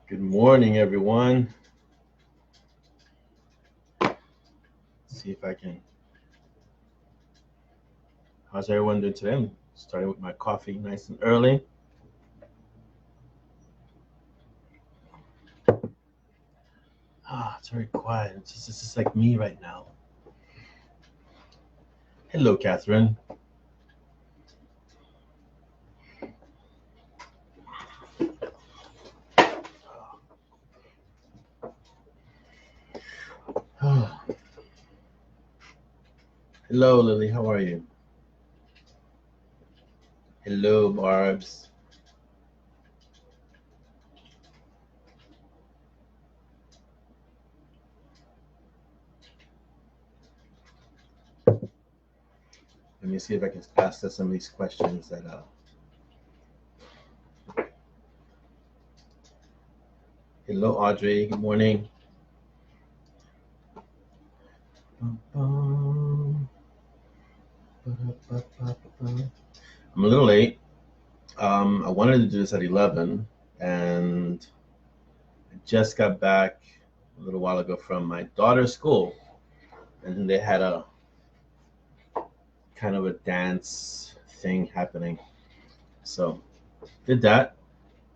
Good morning, everyone. Let's see if I can. How's everyone doing today? I'm starting with my coffee nice and early. It's very quiet. It's just like me right now. Hello, Catherine. Hello, Lily. How are you? Hello, Barbs. Let me see if I can ask some of these questions that Hello, Audrey. Good morning. I'm a little late. I wanted to do this at 11, and I just got back a little while ago from my daughter's school, and they had a kind of a dance thing happening. So did that,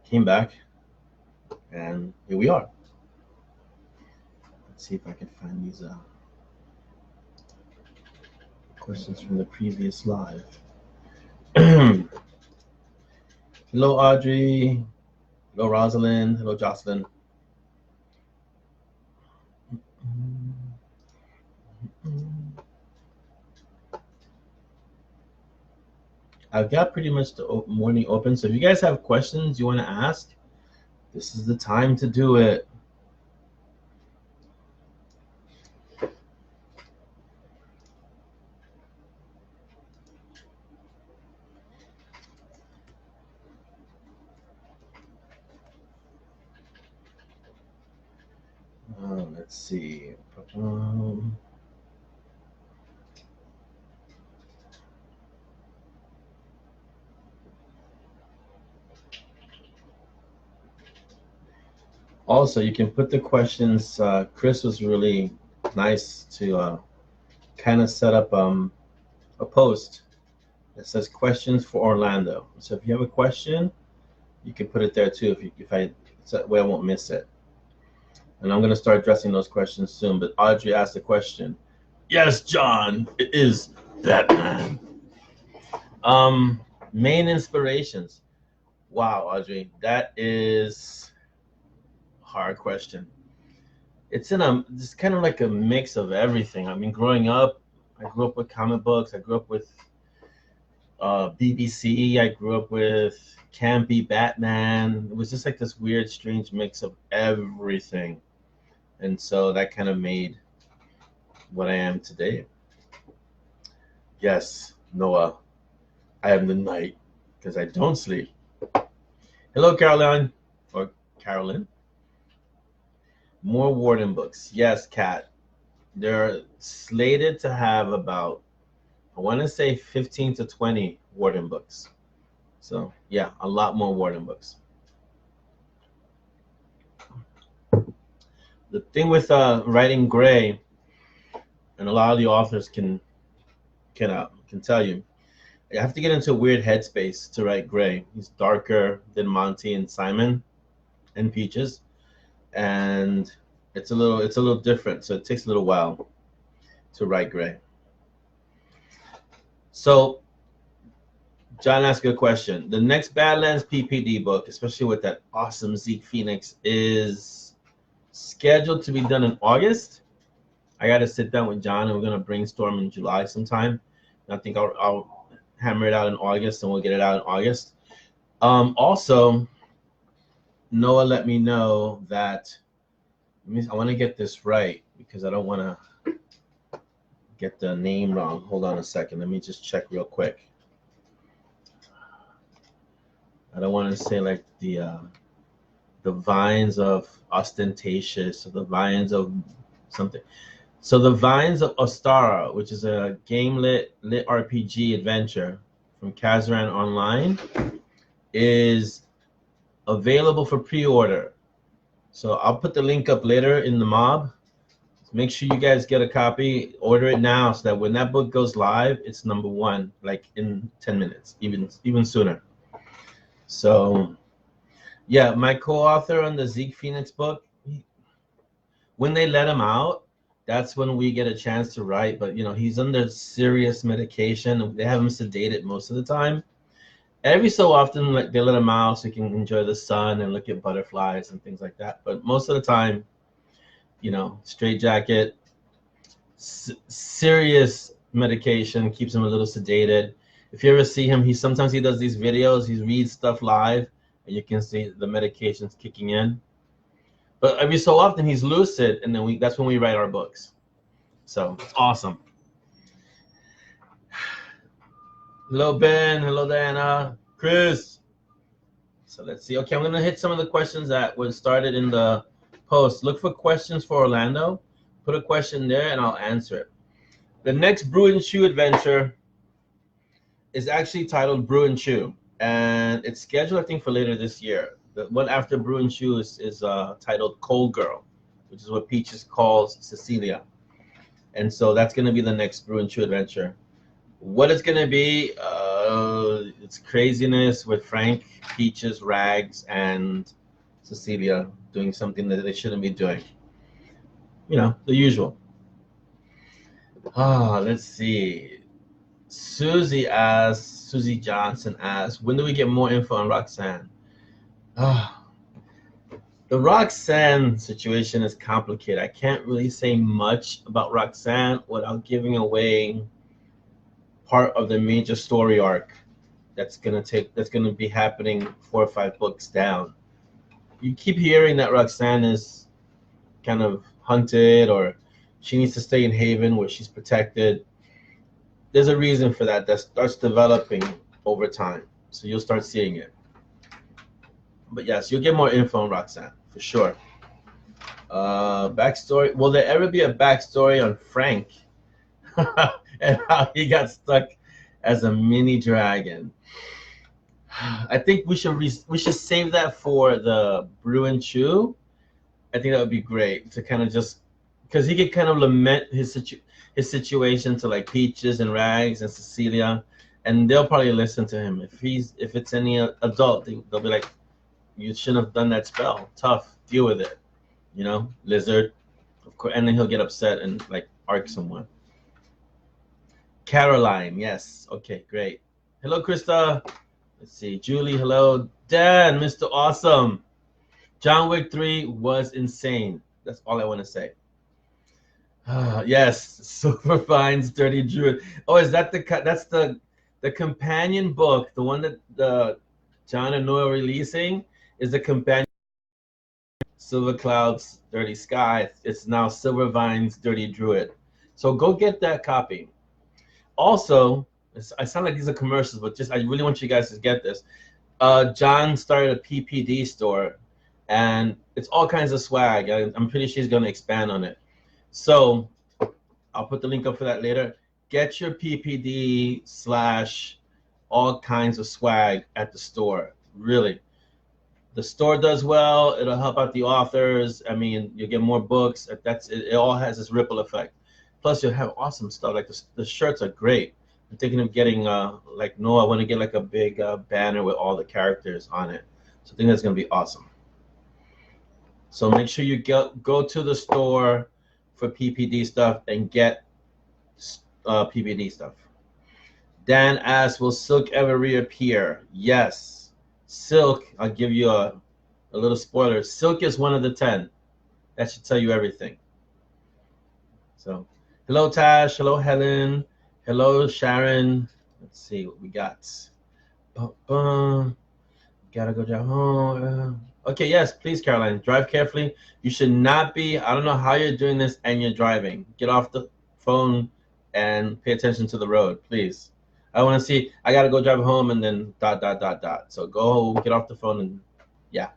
came back, and here we are. Let's see if I can find these questions from the previous live. Hello, Audrey. Hello, Rosalind. Hello, Jocelyn. I've got pretty much the morning open, so if you guys have questions you want to ask, this is the time to do it. Let's see. Also, you can put the questions. Chris was really nice to kind of set up a post that says questions for Orlando. So if you have a question, you can put it there too. So that way I won't miss it. And I'm going to start addressing those questions soon. But Audrey asked a question. Yes, John, it is Batman. Main inspirations. Wow, Audrey, that is a hard question. It's kind of like a mix of everything. I mean, growing up, I grew up with comic books. I grew up with BBC. I grew up with campy Batman. It was just like this weird, strange mix of everything. And so that kind of made what I am today. Yes, Noah, I am the night because I don't sleep. Hello, Caroline, or Carolyn. More Warden books. Yes, Kat. They're slated to have about, I want to say 15 to 20 Warden books. So, yeah, a lot more Warden books. The thing with writing gray, and a lot of the authors can tell you, you have to get into a weird headspace to write gray. He's darker than Monty and Simon and Peaches, and it's a little different. So it takes a little while to write gray. So John asked a question. The next Badlands PPD book, especially with that awesome Zeke Phoenix, is scheduled to be done in August. I got to sit down with John, and we're going to brainstorm in July sometime. And I think I'll hammer it out in August, and we'll get it out in August. Also, Noah let me know that I want to get this right because I don't want to get the name wrong. Hold on a second. Let me just check real quick. I don't want to say like the Vines of Ostentatious or the Vines of something. So the Vines of Ostara, which is a game lit RPG adventure from Kazran Online, is available for pre-order So I'll put the link up later in the mob. Make sure you guys get a copy. Order it now so that when that book goes live, it's #1, like in 10 minutes, even sooner. So yeah, my co-author on the Zeke Phoenix book, when they let him out, that's when we get a chance to write. But you know, he's under serious medication. They have him sedated most of the time. Every so often, like, they let him out so he can enjoy the sun and look at butterflies and things like that. But most of the time, you know, straitjacket, serious medication keeps him a little sedated. If you ever see him, sometimes he does these videos. He reads stuff live, and you can see the medications kicking in. But every so often, he's lucid, and then that's when we write our books. So it's awesome. Hello, Ben. Hello, Diana. Chris. So let's see. Okay, I'm going to hit some of the questions that were started in the post. Look for questions for Orlando. Put a question there, and I'll answer it. The next Brew and Chew adventure is actually titled Brew and Chew, and it's scheduled, I think, for later this year. The one after Brew and Chew is titled Cold Girl, which is what Peaches calls Cecilia. And so that's going to be the next Brew and Chew adventure. What it's going to be, it's craziness with Frank, Peaches, Rags, and Cecilia doing something that they shouldn't be doing. You know, the usual. Let's see. Susie Johnson asks, when do we get more info on Roxanne? The Roxanne situation is complicated. I can't really say much about Roxanne without giving away part of the major story arc that's gonna be happening 4 or 5 books down. You keep hearing that Roxanne is kind of hunted, or she needs to stay in Haven where she's protected. There's a reason for that starts developing over time, so you'll start seeing it. But yes, you'll get more info on Roxanne for sure. Backstory. Will there ever be a backstory on Frank and how he got stuck as a mini dragon? I think we should save that for the Brew and Chew. I think that would be great to kind of just, because he could kind of lament his situation to like Peaches and Rags and Cecilia, and they'll probably listen to him. If it's any adult, they'll be like, you shouldn't have done that spell. Tough, deal with it. You know, lizard, of course, and then he'll get upset and like arc someone. Caroline, yes, okay, great. Hello, Krista. Let's see, Julie, hello. Dan, Mr. Awesome. John Wick 3 was insane. That's all I want to say. Yes, Superfine's Dirty Druid. Oh, is that that's the companion book, the one that the John and Noah releasing is the companion Silver Cloud's Dirty Sky. It's now Silvervine's Dirty Druid. So go get that copy. Also, I sound like these are commercials, but I really want you guys to get this. John started a PPD store, and it's all kinds of swag. I'm pretty sure he's going to expand on it. So I'll put the link up for that later. Get your PPD / all kinds of swag at the store. Really. The store does well. It'll help out the authors. I mean, you'll get more books. It all has this ripple effect. Plus, you'll have awesome stuff. Like the shirts are great. I'm thinking of getting, like Noah, I want to get like a big banner with all the characters on it. So I think that's going to be awesome. So make sure you go to the store for PPD stuff and get PPD stuff. Dan asks, will Silk ever reappear? Yes. Silk, I'll give you a little spoiler. Silk is one of the 10. That should tell you everything. So, hello Tash, hello Helen, hello Sharon. Let's see what we got. Gotta go drive home. Okay, yes, please, Caroline, drive carefully. You should not be, I don't know how you're doing this and you're driving. Get off the phone and pay attention to the road, please. I want to see, I got to go drive home and then ... So go get off the phone and yeah.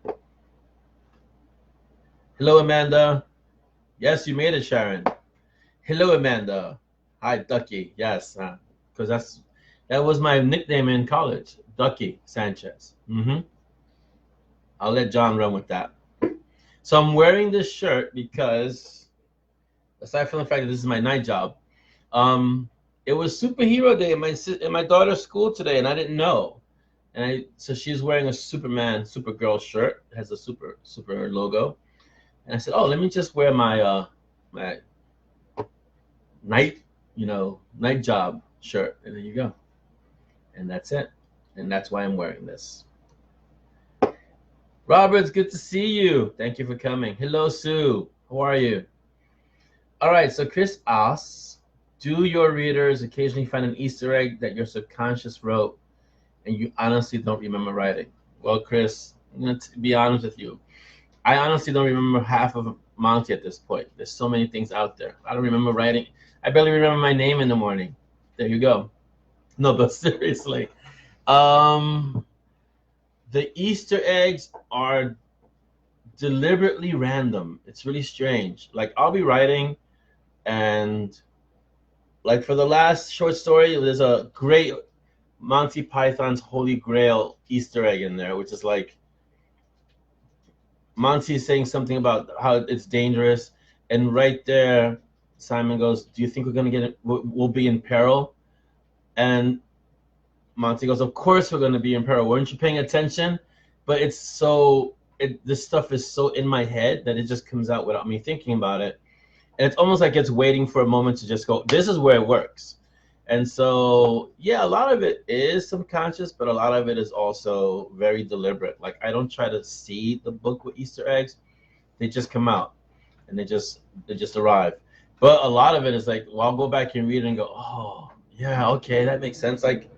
Hello, Amanda. Yes, you made it, Sharon. Hello, Amanda. Hi, Ducky. Yes, because that was my nickname in college, Ducky Sanchez. I'll let John run with that. So I'm wearing this shirt because, aside from the fact that this is my night job, it was superhero day in my daughter's school today, and I didn't know. So she's wearing a Superman, Supergirl shirt. It has a super logo. And I said, oh, let me just wear my my night, night job shirt. And there you go. And that's it. And that's why I'm wearing this. Robert, it's good to see you. Thank you for coming. Hello, Sue. How are you? All right, so Chris asks, do your readers occasionally find an Easter egg that your subconscious wrote and you honestly don't remember writing? Well, Chris, I'm going to be honest with you. I honestly don't remember half of Monty at this point. There's so many things out there. I don't remember writing. I barely remember my name in the morning. There you go. No, but seriously. The Easter eggs are deliberately random. It's really strange. Like, I'll be writing, and like for the last short story, there's a great Monty Python's Holy Grail Easter egg in there, which is like Monty is saying something about how it's dangerous, and right there, Simon goes, "Do you think we're gonna get it? We'll be in peril?" And Monty goes, "Of course we're gonna be in peril. Weren't you paying attention?" But it's this stuff is so in my head that it just comes out without me thinking about it, and it's almost like it's waiting for a moment to just go, "This is where it works." And so, yeah, a lot of it is subconscious, but a lot of it is also very deliberate. Like, I don't try to seed the book with Easter eggs. They just come out, and they just arrive. But a lot of it is like, well, I'll go back and read it and go, oh, yeah, okay, that makes sense. Like,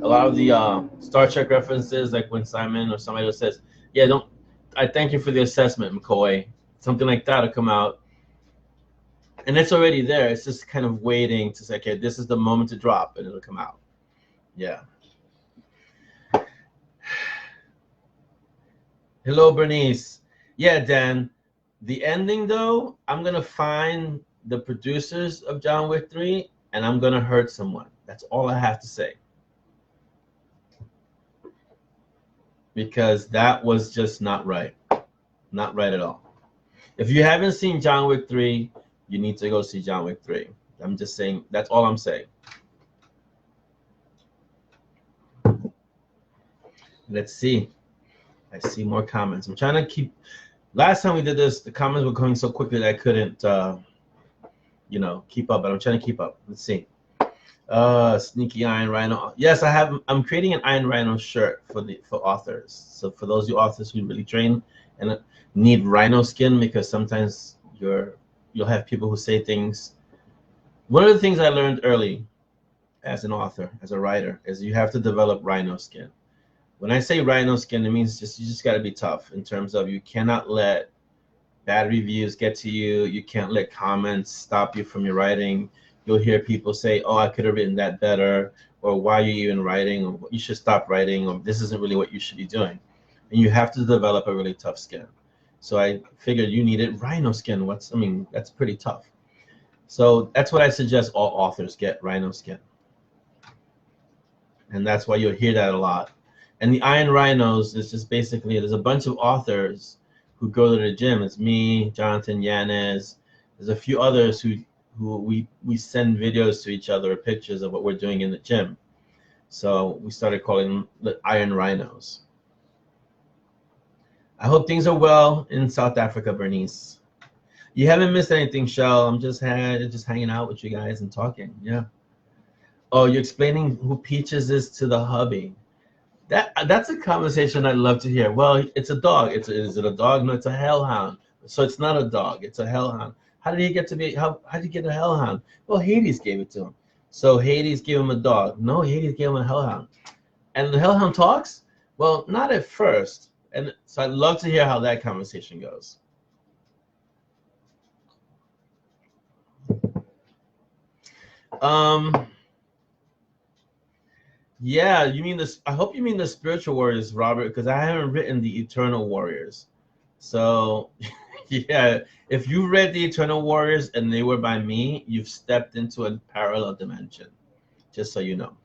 a lot of the Star Trek references, like when Simon or somebody else says, yeah, I thank you for the assessment, McCoy. Something like that will come out. And it's already there. It's just kind of waiting to say, okay, this is the moment to drop, and it'll come out. Yeah. Hello, Bernice. Yeah, Dan. The ending, though, I'm going to find the producers of John Wick 3, and I'm going to hurt someone. That's all I have to say. Because that was just not right. Not right at all. If you haven't seen John Wick 3, you need to go see John Wick 3. I'm just saying, that's all I'm saying. Let's see. I see more comments. I'm trying to keep, last time we did this, the comments were going so quickly that I couldn't, keep up, but I'm trying to keep up. Let's see. Sneaky Iron Rhino. Yes, I'm creating an Iron Rhino shirt for authors. So for those of you authors who really train and need rhino skin, because sometimes you'll have people who say things. One of the things I learned early as an author, as a writer, is you have to develop rhino skin. When I say rhino skin, it means you just got to be tough in terms of you cannot let bad reviews get to you. You can't let comments stop you from your writing. You'll hear people say, oh, I could have written that better, or why are you even writing, or you should stop writing, or this isn't really what you should be doing. And you have to develop a really tough skin. So I figured you needed rhino skin. That's pretty tough. So that's what I suggest all authors get, rhino skin. And that's why you'll hear that a lot. And the Iron Rhinos is just basically, there's a bunch of authors who go to the gym. It's me, Jonathan Yanez. There's a few others who we send videos to each other, pictures of what we're doing in the gym. So we started calling them the Iron Rhinos. I hope things are well in South Africa, Bernice. You haven't missed anything, Shell. I'm just hanging out with you guys and talking. Yeah. Oh, you're explaining who Peaches is to the hubby. That's a conversation I'd love to hear. Well, it's a dog. Is it a dog? No, it's a hellhound. So it's not a dog. It's a hellhound. How did he get a hellhound? Well, Hades gave it to him. So Hades gave him a dog. No, Hades gave him a hellhound. And the hellhound talks? Well, not at first. And so I'd love to hear how that conversation goes. Yeah, you mean this? I hope you mean the spiritual warriors, Robert, because I haven't written the Eternal Warriors. So, yeah, if you read the Eternal Warriors and they were by me, you've stepped into a parallel dimension. Just so you know.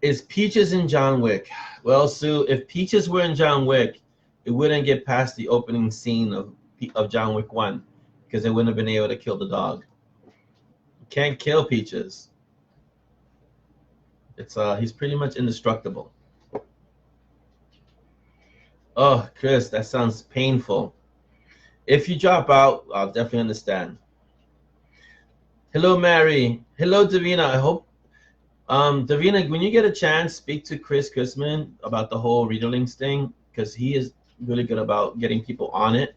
Is Peaches in John Wick? Well, Sue, if Peaches were in John Wick, it wouldn't get past the opening scene of John Wick 1 because they wouldn't have been able to kill the dog. You can't kill Peaches. It's he's pretty much indestructible. Oh, Chris, that sounds painful. If you drop out, I'll definitely understand. Hello, Mary. Hello, Davina. I hope, Davina, when you get a chance, speak to Chris Chrisman about the whole reader links thing, because he is really good about getting people on it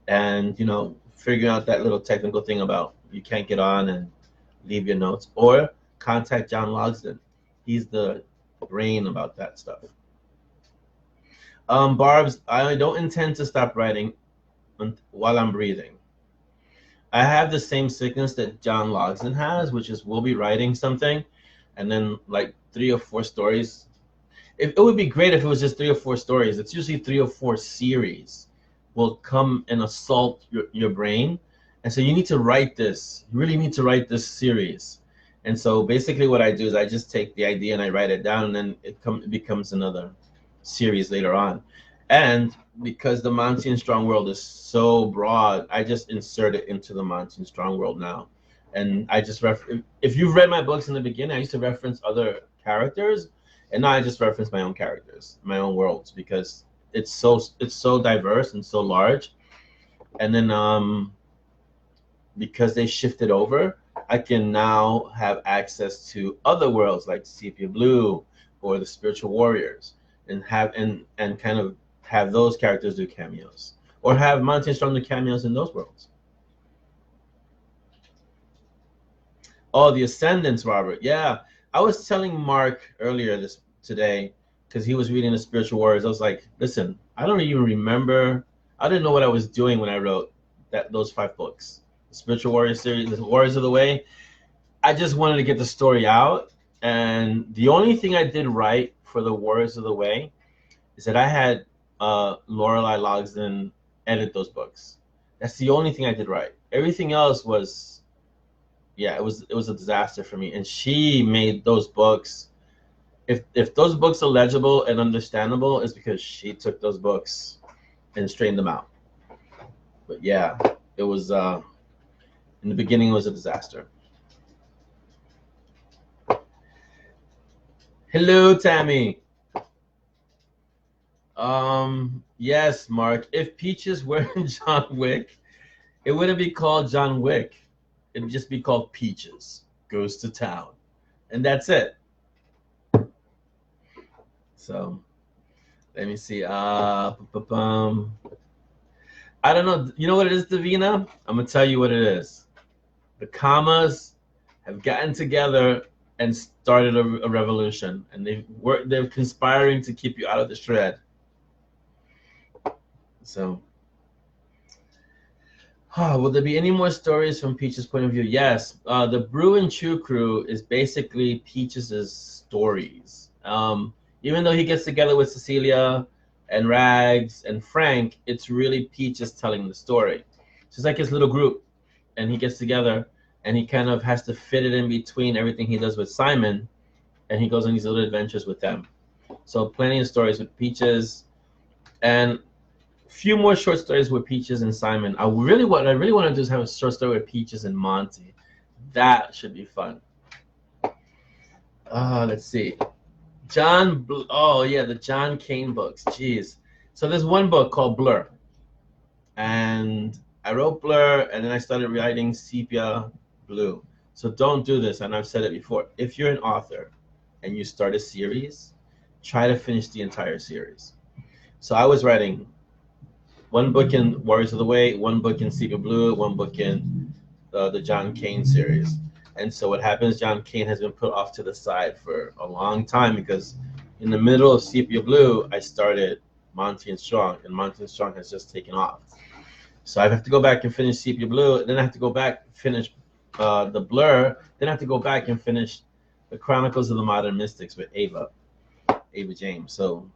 and, you know, figuring out that little technical thing about you can't get on and leave your notes. Or contact John Logsdon. He's the brain about that stuff. Barbs, I don't intend to stop writing while I'm breathing. I have the same sickness that John Logsdon has, which is we'll be writing something, and then like 3 or 4 stories. It would be great if it was just 3 or 4 stories. It's usually 3 or 4 series will come and assault your brain. And so you need to write this. You really need to write this series. And so basically what I do is I just take the idea and I write it down, and then it becomes another series later on. And because the Monty and Strong world is so broad, I just insert it into the Monty and Strong world now. And I just if you've read my books in the beginning, I used to reference other characters, and now I just reference my own characters, my own worlds, because it's so diverse and so large. And then because they shifted over, I can now have access to other worlds like Sepia Blue or the Spiritual Warriors, and kind of have those characters do cameos, or have Monty and Strong do cameos in those worlds. Oh, the Ascendants, Robert. Yeah, I was telling Mark earlier today, because he was reading the Spiritual Warriors. I was like, listen, I don't even remember. I didn't know what I was doing when I wrote those 5 books, the Spiritual Warrior series, the Warriors of the Way. I just wanted to get the story out, and the only thing I did right for the Warriors of the Way is that I had Lorelei Logsdon edit those books. That's the only thing I did right. Everything else was, yeah, it was a disaster for me. And she made those books. If those books are legible and understandable, it's because she took those books and straightened them out. But yeah, it was in the beginning it was a disaster. Hello, Tammy. Yes, Mark. If Peaches were in John Wick, it wouldn't be called John Wick. It'd just be called Peaches Goes to Town. And that's it. So, let me see. I don't know. You know what it is, Davina? I'm going to tell you what it is. The commas have gotten together and started a revolution. And they're conspiring to keep you out of the shred. So, will there be any more stories from Peach's point of view? Yes. The Brew and Chew crew is basically Peach's stories. Even though he gets together with Cecilia and Rags and Frank, it's really Peaches telling the story. So it's like his little group, and he gets together, and he kind of has to fit it in between everything he does with Simon, and he goes on these little adventures with them. So plenty of stories with Peaches, and few more short stories with Peaches and Simon. What I really want to do is have a short story with Peaches and Monty. That should be fun. Let's see. The John Kane books. Jeez. So there's one book called Blur. And I wrote Blur, and then I started writing Sepia Blue. So don't do this, and I've said it before. If you're an author and you start a series, try to finish the entire series. So I was writing one book in Warriors of the Way, one book in Sepia Blue, one book in the John Kane series. And so what happens, John Kane has been put off to the side for a long time, because in the middle of Sepia Blue, I started Monty and Strong, and Monty and Strong has just taken off. So I have to go back and finish Sepia Blue, then I have to go back and finish the Blur, then I have to go back and finish the Chronicles of the Modern Mystics with Ava James. So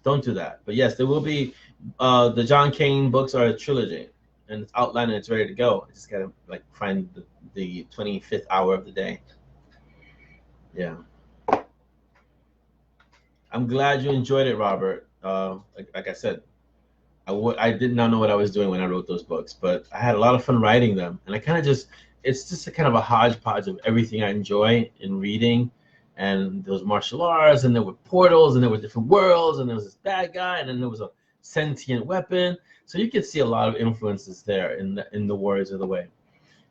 don't do that. But yes, there will be the John Kane books are a trilogy, and it's outlined and it's ready to go. I just gotta find the 25th hour of the day. Yeah. I'm glad you enjoyed it, Robert. Like I said, I did not know what I was doing when I wrote those books, but I had a lot of fun writing them. And I kind of just, it's just a kind of a hodgepodge of everything I enjoy in reading. And there was martial arts, and there were portals, and there were different worlds, and there was this bad guy, and then there was a sentient weapon. So you could see a lot of influences there in the Warriors of the Way.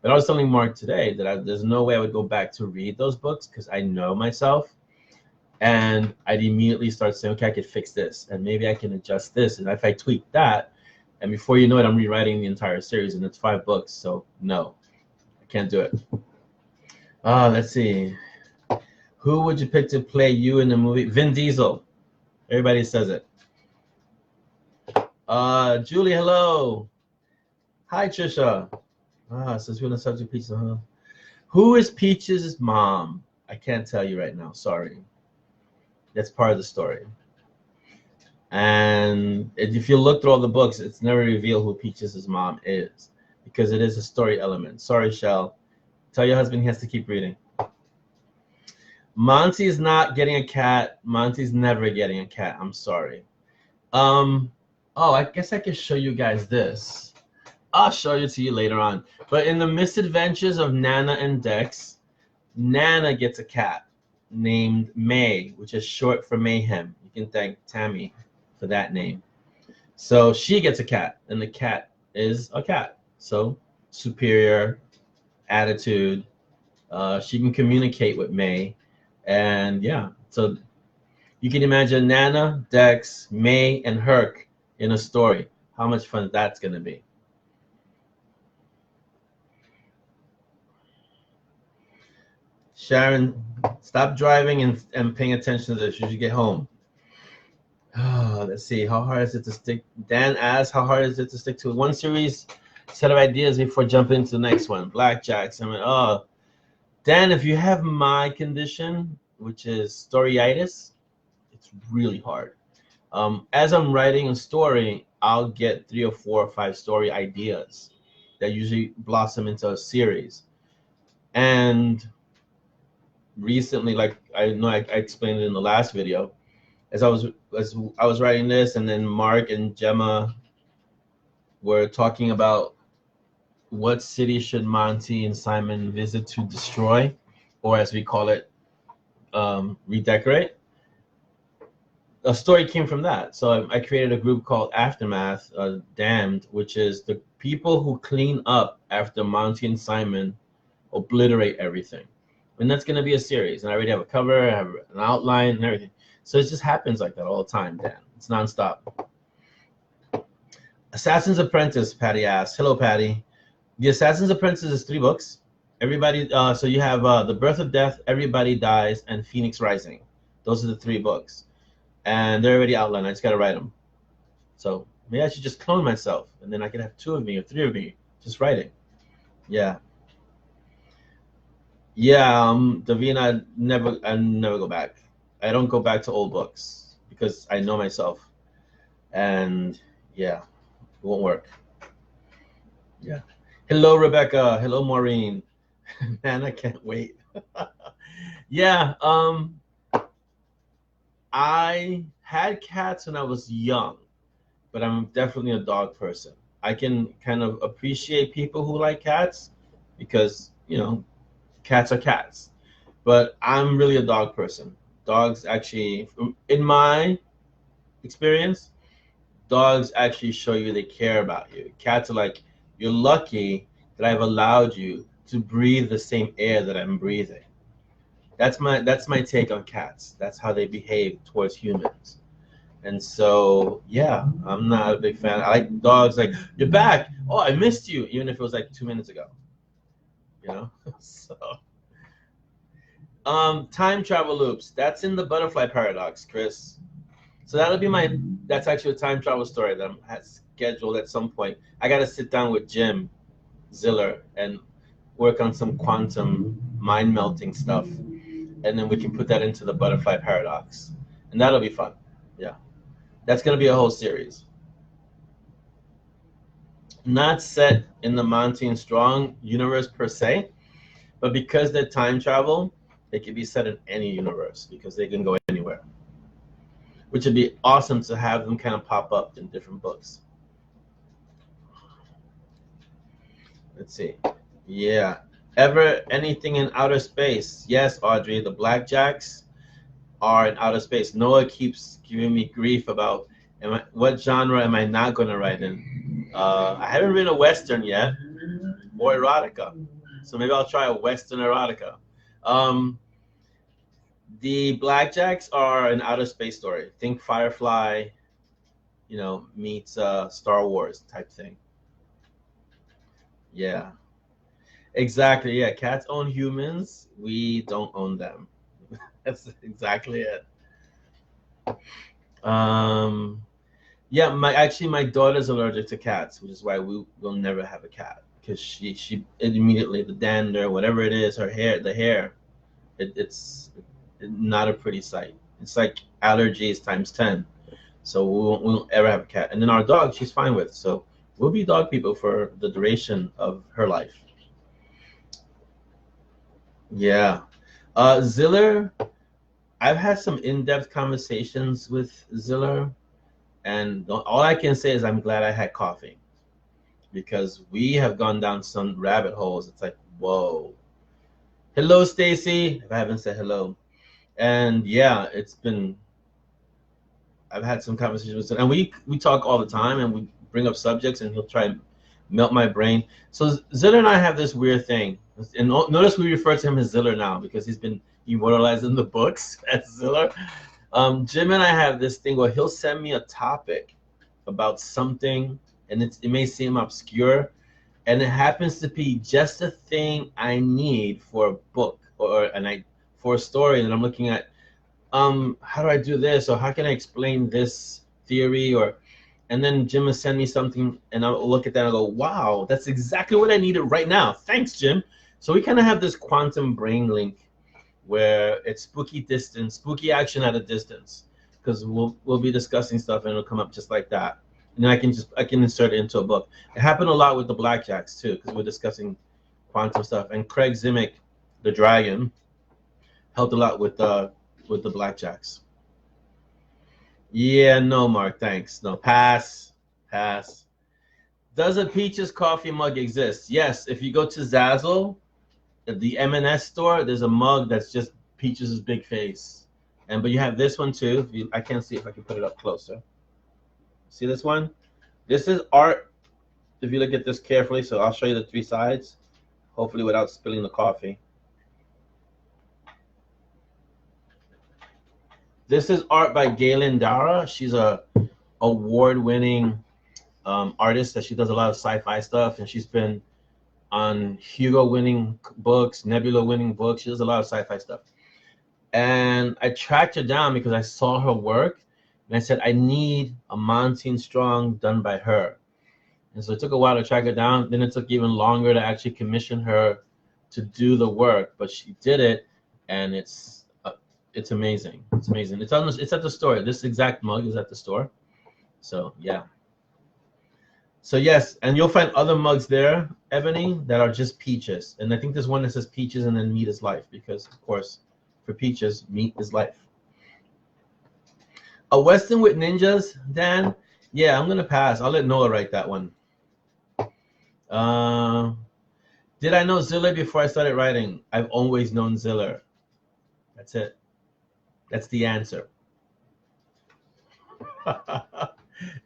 But I was telling Mark today that there's no way I would go back to read those books because I know myself. And I'd immediately start saying, okay, I could fix this, and maybe I can adjust this, and if I tweak that, and before you know it, I'm rewriting the entire series, and it's 5 books, so no, I can't do it. Let's see. Who would you pick to play you in the movie? Vin Diesel. Everybody says it. Julie, hello. Hi, Trisha. Since we're on the subject of Peaches, who is Peaches' mom? I can't tell you right now, sorry. That's part of the story. And if you look through all the books, it's never revealed who Peaches' mom is because it is a story element. Sorry, Shell. Tell your husband he has to keep reading. Monty's not getting a cat. Monty's never getting a cat. I'm sorry. Oh, I guess I can show you guys this. I'll show it to you later on. But in the misadventures of Nana and Dex, Nana gets a cat named May, which is short for Mayhem. You can thank Tammy for that name. So she gets a cat, and the cat is a cat. So superior attitude. She can communicate with May. And yeah, so you can imagine Nana, Dex, May, and Herc in a story. How much fun that's going to be. Sharon, stop driving and paying attention to this. You should get home. Let's see. How hard is it to stick? Dan asks, how hard is it to stick to one series set of ideas before jumping to the next one? Blackjacks. I mean, Dan, if you have my condition, which is storyitis, it's really hard. As I'm writing a story, I'll get 3 or 4 or 5 story ideas that usually blossom into a series. And recently, like I know I explained it in the last video, as I was writing this, and then Mark and Gemma were talking about what city should Monty and Simon visit to destroy, or as we call it, redecorate. A story came from that. So I created a group called Aftermath, Damned, which is the people who clean up after Monty and Simon obliterate everything. And that's going to be a series. And I already have a cover, I have an outline and everything. So it just happens like that all the time, Dan. It's nonstop. Assassin's Apprentice, Patty asks. Hello, Patty. The Assassin's Apprentice is 3 books. Everybody, so you have The Birth of Death, Everybody Dies, and Phoenix Rising. Those are the 3 books. And they're already outlined. I just got to write them. So maybe I should just clone myself, and then I could have 2 of me or 3 of me just writing. Yeah. Yeah, Davina, I never go back. I don't go back to old books because I know myself. And yeah, it won't work. Yeah. Hello, Rebecca. Hello, Maureen. Man, I can't wait. Yeah, I had cats when I was young, but I'm definitely a dog person. I can kind of appreciate people who like cats because, you know, cats are cats. But I'm really a dog person. Dogs actually, in my experience, dogs actually show you they care about you. Cats are like, you're lucky that I've allowed you to breathe the same air that I'm breathing. That's my take on cats. That's how they behave towards humans. And so, yeah, I'm not a big fan. I like dogs like, you're back. Oh, I missed you, even if it was like 2 minutes ago. You know? So, time travel loops. That's in the butterfly paradox, Chris. So that's actually a time travel story that I'm scheduled at some point. I got to sit down with Jim Ziller and work on some quantum mind melting stuff. And then we can put that into the butterfly paradox. And that'll be fun. Yeah. That's going to be a whole series. Not set in the Monty and Strong universe per se, but because they're time travel, they can be set in any universe because they can go anywhere. which would be awesome to have them kind of pop up in different books. Let's see. Yeah. Ever anything in outer space? Yes, Audrey. The Blackjacks are in outer space. Noah keeps giving me grief about what genre am I not going to write in. I haven't written a Western yet, or erotica. So maybe I'll try a Western erotica. The Blackjacks are an outer space story. Think Firefly, meets Star Wars type thing. Yeah, exactly. Yeah, cats own humans. We don't own them. That's exactly it. Um, yeah, my daughter's allergic to cats, which is why we will never have a cat because she immediately the dander, whatever it is, the hair, it's not a pretty sight. It's like allergies times 10. So we won't ever have a cat. And then our dog, she's fine with. So we'll be dog people for the duration of her life. Yeah. Ziller, I've had some in-depth conversations with Ziller, and all I can say is I'm glad I had coffee because we have gone down some rabbit holes. It's like, whoa. Hello, Stacy. If I haven't said hello. And yeah, I've had some conversations with him, and we talk all the time, and we bring up subjects, and he'll try and melt my brain. So Ziller and I have this weird thing, and notice we refer to him as Ziller now because he's been immortalized in the books as Ziller. Jim and I have this thing where he'll send me a topic about something, and it may seem obscure, and it happens to be just the thing I need for a book for a story, and I'm looking at. How do I do this, or how can I explain this theory, and then Jim will send me something, and I'll look at that and I'll go, wow, that's exactly what I needed right now. Thanks, Jim. So we kind of have this quantum brain link where it's spooky action at a distance, because we'll be discussing stuff and it'll come up just like that, and then I can insert it into a book. It happened a lot with the Blackjacks too, because we're discussing quantum stuff, and Craig Zimick, the dragon, helped a lot with the Blackjacks. Yeah, no, Mark, thanks. No, pass. Does a Peaches coffee mug exist? Yes, if you go to Zazzle, at the M&S store, there's a mug that's just Peaches' big face. But you have this one too. I can't see if I can put it up closer. See this one? This is art. If you look at this carefully, so I'll show you the three sides, hopefully without spilling the coffee. This is art by Galen Dara. She's a award-winning artist that she does a lot of sci-fi stuff, and she's been on Hugo-winning books, Nebula-winning books. She does a lot of sci-fi stuff. And I tracked her down because I saw her work, and I said, I need a Monty and Strong done by her. And so it took a while to track her down. Then it took even longer to actually commission her to do the work, but she did it, and it's amazing. It's amazing. It's at the store. This exact mug is at the store. So yeah. So yes, and you'll find other mugs there, Ebony, that are just peaches. And I think there's one that says peaches and then meat is life, because of course, for peaches, meat is life. A Western with ninjas, Dan? Yeah, I'm gonna pass. I'll let Noah write that one. Did I know Ziller before I started writing? I've always known Ziller. That's it. That's the answer.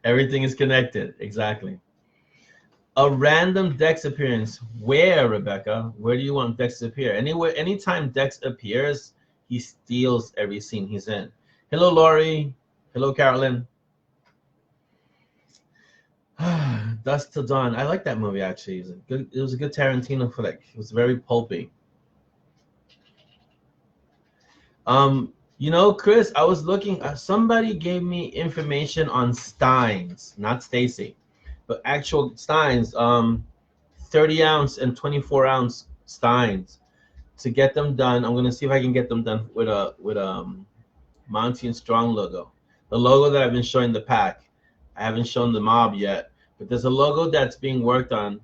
Everything is connected. Exactly. A random Dex appearance. Where, Rebecca? Where do you want Dex to appear? Anywhere, anytime Dex appears, he steals every scene he's in. Hello, Laurie. Hello, Carolyn. Dusk Till Dawn. I like that movie, actually. It was a good Tarantino flick. It was very pulpy. Chris, I was looking. Somebody gave me information on steins, not Stacy, but actual steins. 30-ounce and 24-ounce steins. To get them done, I'm gonna see if I can get them done with Monty and Strong logo. The logo that I've been showing the pack. I haven't shown the mob yet, but there's a logo that's being worked on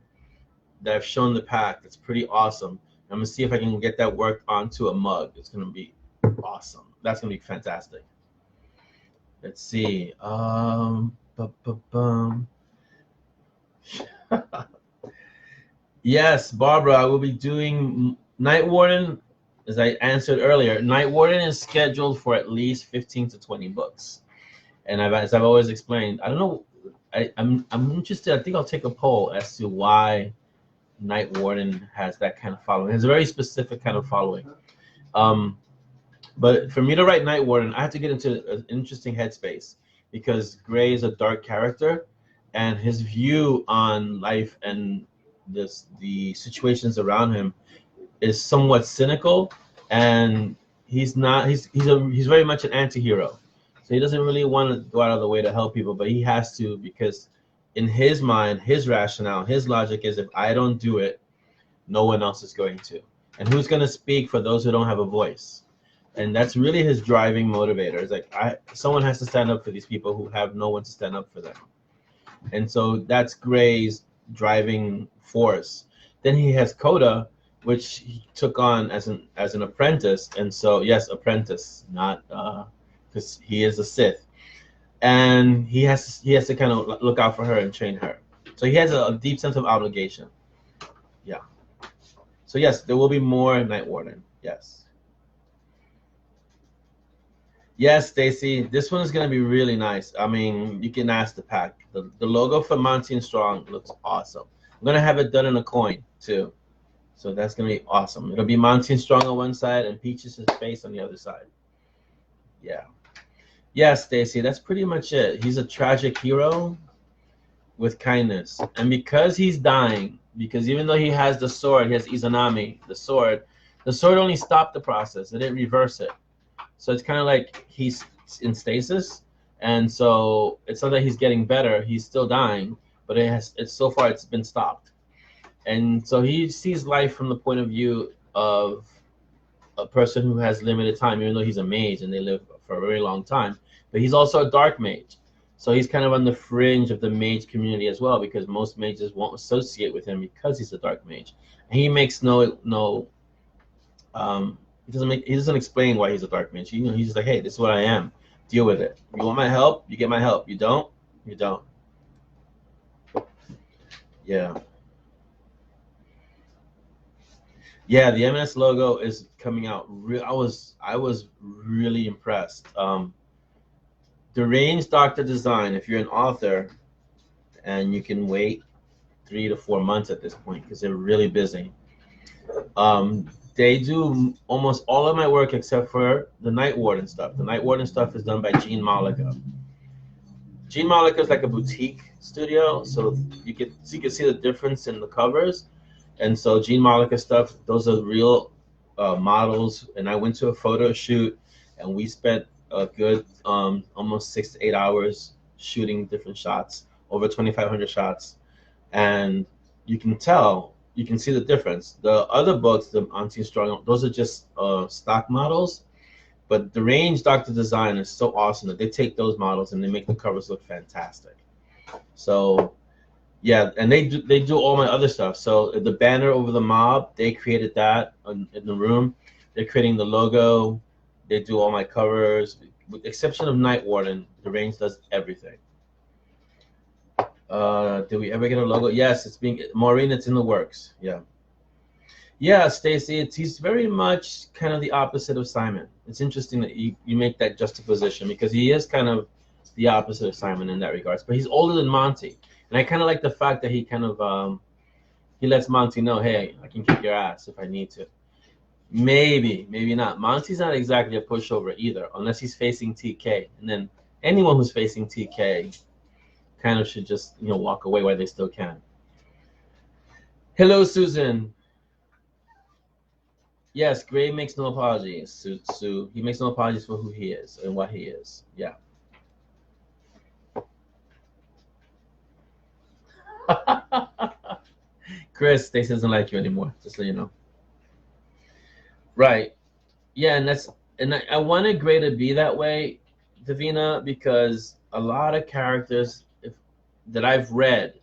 that I've shown the pack. That's pretty awesome. I'm gonna see if I can get that worked onto a mug. It's gonna be awesome. That's gonna be fantastic. Let's see. Yes, Barbara, I will be doing Night Warden. As I answered earlier, Night Warden is scheduled for at least 15 to 20 books. And as I've always explained, I don't know. I'm interested. I think I'll take a poll as to why Night Warden has that kind of following. It has a very specific kind of following. But for me to write Night Warden, I have to get into an interesting headspace because Gray is a dark character, and his view on life and the situations around him is somewhat cynical, and he's very much an anti-hero. So he doesn't really want to go out of the way to help people, but he has to because in his mind, his rationale, his logic is if I don't do it, no one else is going to. And who's going to speak for those who don't have a voice? And that's really his driving motivator. It's like someone has to stand up for these people who have no one to stand up for them. And so that's Gray's driving force. Then he has Coda, which he took on as an apprentice. And so yes, apprentice, not because he is a Sith. And he has to kind of look out for her and train her. So he has a deep sense of obligation. Yeah. So yes, there will be more Night Warden. Yes. Yes, Stacy, this one is going to be really nice. I mean, you can ask the pack. The logo for Monty and Strong looks awesome. I'm going to have it done in a coin, too. So that's going to be awesome. It'll be Monty and Strong on one side and Peaches' face on the other side. Yeah. Yeah, Stacy, that's pretty much it. He's a tragic hero with kindness. And because he's dying, because even though he has the sword, he has Izanami, the sword only stopped the process. It didn't reverse it. So it's kind of like he's in stasis, and so it's not that he's getting better. He's still dying, but so far it's been stopped. And so he sees life from the point of view of a person who has limited time, even though he's a mage and they live for a very long time. But he's also a dark mage. So he's kind of on the fringe of the mage community as well, because most mages won't associate with him because he's a dark mage. And he makes he doesn't explain why he's a dark mage. He's just like, hey, this is what I am. Deal with it. You want my help? You get my help. You don't? You don't. Yeah. Yeah, the MS logo is coming out. I was really impressed. Deranged Doctor Design, if you're an author and you can wait 3 to 4 months at this point because they're really busy. They do almost all of my work except for the Night Warden stuff. The Night Warden stuff is done by Gene Malika. Gene Malika is like a boutique studio, so you can see the difference in the covers. And so Gene Malika stuff, those are real models. And I went to a photo shoot, and we spent a good almost 6 to 8 hours shooting different shots, over 2,500 shots. And you can see the difference. The other books, the Monty Strong, those are just stock models. But the Deranged Doctor Design is so awesome that they take those models and they make the covers look fantastic. So yeah, and they do all my other stuff. So the banner over the mob, they created that in the room. They're creating the logo. They do all my covers, with the exception of Night Warden. Deranged does everything. Did we ever get a logo? Yes, Maureen, it's in the works. Yeah. Yeah, Stacy, he's very much kind of the opposite of Simon. It's interesting that you make that juxtaposition because he is kind of the opposite of Simon in that regards. But he's older than Monty. And I kind of like the fact that he kind of he lets Monty know, hey, I can kick your ass if I need to. Maybe not. Monty's not exactly a pushover either, unless he's facing TK. And then anyone who's facing TK kind of should just walk away while they still can. Hello, Susan. Yes, Gray makes no apologies, Sue. He makes no apologies for who he is and what he is. Yeah. Chris, Stacey doesn't like you anymore, just so you know. Right. Yeah, and I wanted Gray to be that way, Davina, because a lot of characters that I've read,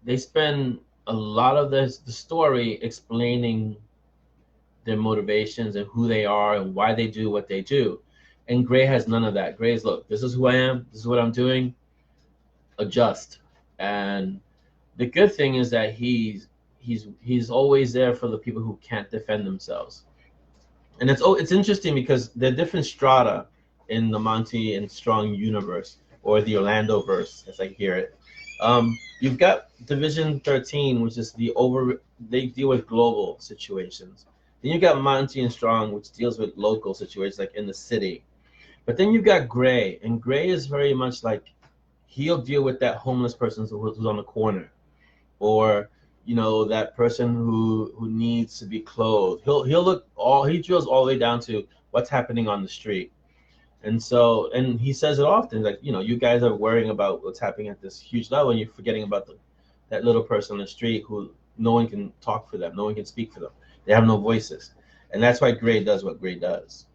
they spend a lot of the story explaining their motivations and who they are and why they do what they do. And Gray has none of that. Gray's, look, this is who I am. This is what I'm doing. Adjust. And the good thing is that he's always there for the people who can't defend themselves. And it's interesting because there are different strata in the Monty and Strong universe, or the Orlandoverse, as I hear it. You've got Division 13, which is they deal with global situations. Then you got Monty and Strong, which deals with local situations, like in the city. But then you've got Gray, and Gray is very much like, he'll deal with that homeless person who's on the corner, or that person who needs to be clothed. He drills all the way down to what's happening on the street. And he says it often, like, you guys are worrying about what's happening at this huge level, and you're forgetting about that little person on the street who no one can talk for them, no one can speak for them. They have no voices. And that's why Gray does what Gray does.